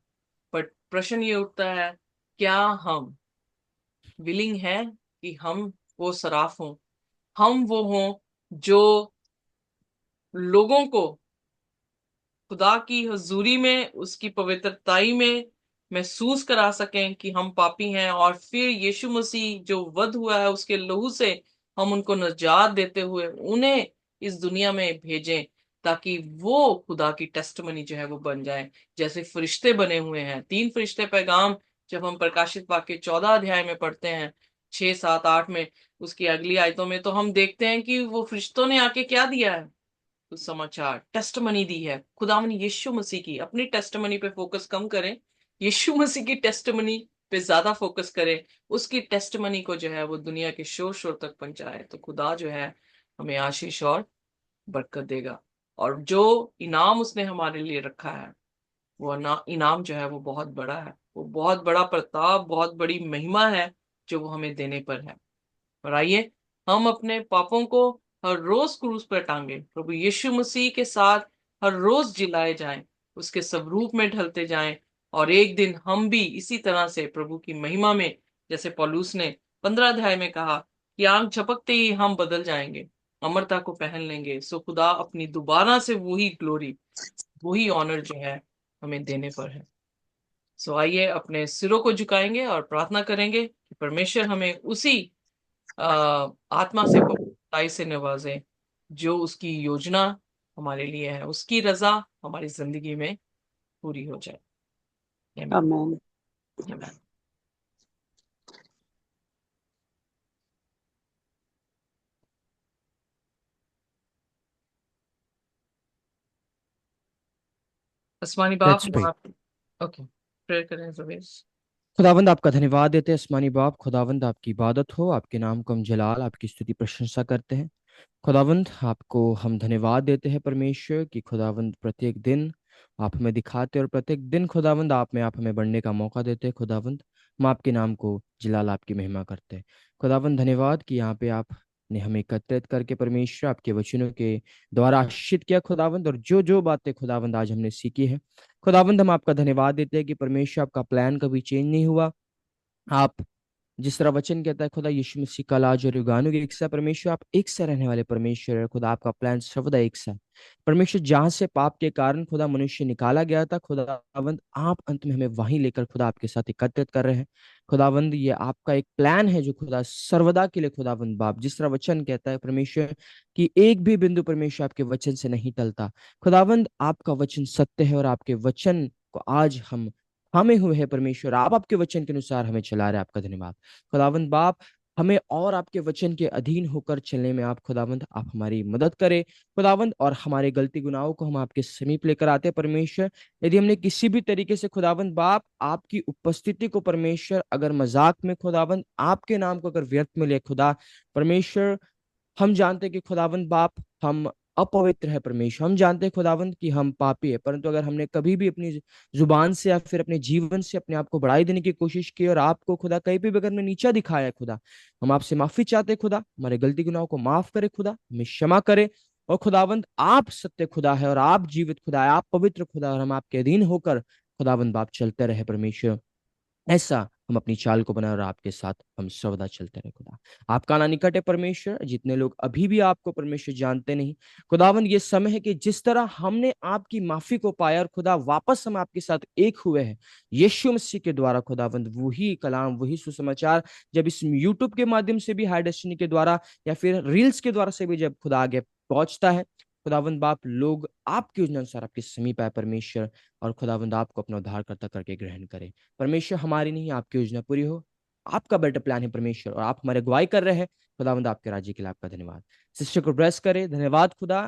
बट प्रश्न ये उठता है, क्या हम विलिंग है कि हम वो सराफ हों, हम वो हों जो लोगों को खुदा की हजूरी में, उसकी पवित्रताई में महसूस करा सकें कि हम पापी हैं, और फिर यीशु मसीह जो वध हुआ है उसके लहू से हम उनको निजात देते हुए उन्हें इस दुनिया में भेजें, ताकि वो खुदा की टेस्टमनी जो है वो बन जाए, जैसे फरिश्ते बने हुए हैं। 3 फरिश्ते पैगाम जब हम प्रकाशित वाक्य 14 अध्याय में पढ़ते हैं, 6, 7, 8 में, उसकी अगली आयतों में, तो हम देखते हैं कि वो फरिश्तों ने आके क्या दिया है, समाचार, टेस्टमनी दी है खुदावन यीशु मसीह की। अपनी टेस्टमनी पे फोकस कम करें, यीशु मसीह की टेस्टमनी पे ज्यादा फोकस करें। उसकी टेस्टमनी को जो है वो दुनिया के शोर शोर तक पहुंचाए, तो खुदा जो है हमें आशीष और बरकत देगा। और जो इनाम उसने हमारे लिए रखा है, वो इनाम जो है वो बहुत बड़ा है, वो बहुत बड़ा प्रताप, बहुत बड़ी महिमा है जो वो हमें देने पर है। और आइए हम अपने पापों को हर रोज क्रूस पर टांगे, प्रभु यीशु मसीह के साथ हर रोज जिलाए जाएं, उसके स्वरूप में ढलते जाएं, और एक दिन हम भी इसी तरह से प्रभु की महिमा में, जैसे पौलुस ने 15 अध्याय में कहा कि आंख झपकते ही हम बदल जाएंगे, अमरता को पहन लेंगे। सो खुदा अपनी दोबारा से वही ग्लोरी, वही ऑनर जो है हमें देने पर है। सो आइए अपने सिरों को झुकाएंगे और प्रार्थना करेंगे कि परमेश्वर हमें उसी आत्मा से, पवित्रताई से नवाजे जो उसकी योजना हमारे लिए है, उसकी रजा हमारी जिंदगी में पूरी हो जाए। आमीन। आमेन। आमीन। आसमानी बाप, लेट्स हम प्रे। आप, ओके, प्रेयर करें रवेश। खुदावंद आपका धन्यवाद देते हैं आसमानी बाप। खुदावंद आपकी इबादत हो, आपके नाम को हम जलाल, आपकी स्तुति प्रशंसा करते हैं। खुदावंद आपको हम धन्यवाद देते हैं परमेश्वर कि खुदावंद प्रत्येक दिन आप हमें दिखाते हैं, और प्रत्येक दिन खुदावंद आप में आप हमें बढ़ने का मौका देते हैं। खुदावंद हम आपके नाम को जलाल, आपकी महिमा करते हैं। खुदावंद धन्यवाद कि यहाँ पे आपने हमें एकत्रित करके परमेश्वर आपके वचनों के द्वारा आशीषित किया खुदावंद, और जो जो बातें खुदावंद आज हमने सीखी है खुदावंद, हम आपका धन्यवाद देते हैं कि परमेश्वर आपका प्लान कभी चेंज नहीं हुआ। आप जिस तरह वचन कहता है खुदा, यीशु मसीह कल आज और युगानुग एक सा परमेश्वर, आप एक सा रहने वाले परमेश्वर है खुदा। आपका प्लान सर्वदा एक सा है। परमेश्वर, जहां से पाप के कारण खुदा मनुष्य निकाला गया था खुदावंद, आप अंत में हमें वहीं लेकर खुदा आपके साथ एकत्रित कर रहे हैं। खुदावंद ये आपका एक प्लान है जो खुदा सर्वदा के लिए खुदावंद बाप, जिस तरह वचन कहता है परमेश्वर कि एक भी बिंदु परमेश्वर आपके वचन से नहीं टलता। खुदावंद आपका वचन सत्य है, और आपके वचन को आज हम थामे हुए हैं परमेश्वर। आप आपके वचन के अनुसार हमें चला रहे हैं, आपका धन्यवाद। खुदावंद बाप, हमें और आपके वचन के अधीन होकर चलने में आप खुदावंद आप हमारी मदद करें खुदावंद, और हमारे गलती गुनाहों को हम आपके समीप लेकर आते हैं परमेश्वर। यदि हमने किसी भी तरीके से खुदावंद बाप आपकी उपस्थिति को परमेश्वर अगर मजाक में खुदावंद आपके नाम को अगर व्यर्थ में ले खुदा परमेश्वर, हम जानते हैं कि खुदावंद बाप हम अपवित्र है परमेश्वर। हम जानते हैं खुदावंद कि हम पापी है, परंतु अगर हमने कभी भी अपनी जुबान से या फिर अपने जीवन से अपने आप को बढ़ाई देने की कोशिश की और आपको खुदा कहीं भी अगर हमने नीचा दिखाया है खुदा, हम आपसे माफी चाहते हैं खुदा। हमारे गलती गुनाहों को माफ करे खुदा, हमें क्षमा करे। और खुदावंद आप सत्य खुदा है, और आप जीवित खुदा है, आप पवित्र खुदा है, और हम आपके अधीन होकर खुदावंद बाप चलते रहे परमेश्वर। ऐसा हम अपनी चाल को बनाए और आपके साथ हम सर्वदा चलते रहे खुदा। आपका आना निकट है परमेश्वर। जितने लोग अभी भी आपको परमेश्वर जानते नहीं खुदावन, ये समय है कि जिस तरह हमने आपकी माफी को पाया और खुदा वापस हम आपके साथ एक हुए हैं यीशु मसीह के द्वारा खुदावंद, वही कलाम, वही सुसमाचार जब इस यूट्यूब के माध्यम से भी, हाई डेस्टिनी के द्वारा या फिर रील्स के द्वारा से भी जब खुदा आगे पहुंचता है खुदावंद बाप, लोग आपकी योजना अनुसार आपके समीप आए परमेश्वर, और खुदावंद आपको अपना उद्धारकर्ता करके ग्रहण करे परमेश्वर। हमारी नहीं, आपकी योजना पूरी हो। आपका बेटर प्लान है परमेश्वर, और आप हमारे अगुवाई कर रहे हैं खुदावंद। आपके राज्य के लिए आपका धन्यवाद। सिस्टर को ब्लेस करे, धन्यवाद खुदा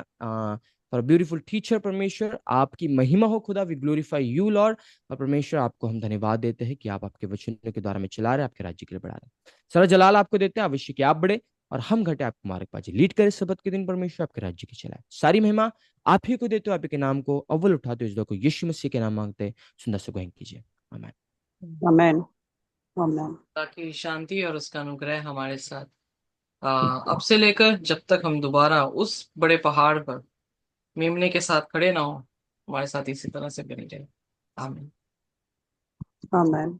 फॉर ब्यूटीफुल टीचर परमेश्वर। आपकी महिमा हो खुदा, वी ग्लोरीफाई यू लॉर्ड। और परमेश्वर, आपको हम धन्यवाद देते हैं कि आप आपके वचनों के द्वारा में चला रहे हैं, आपके राज्य के लिए बढ़ा रहे हैं। सारा जलाल आपको देते हैं, अवश्य कि आप बढ़े और हम घटे, आपको मुबारकबाजी लीड करे सबत के दिन परमेश्वर, आपके राज्य की चलाए। सारी महिमा आप ही को देते हो, आप ही के नाम को अव्वल उठाते हो, इस दुआ को यीशु मसीह के नाम मांगते हैं, सुंदर से गोहन कीजिए, आमीन। आमेन। आमेन। ताकि शांति और उसका अनुग्रह हमारे साथ अब से लेकर जब तक हम दोबारा उस बड़े पहाड़ पर मेमने के साथ खड़े ना हो, हमारे साथ इसी तरह से बनी रहे। आमीन। आमेन।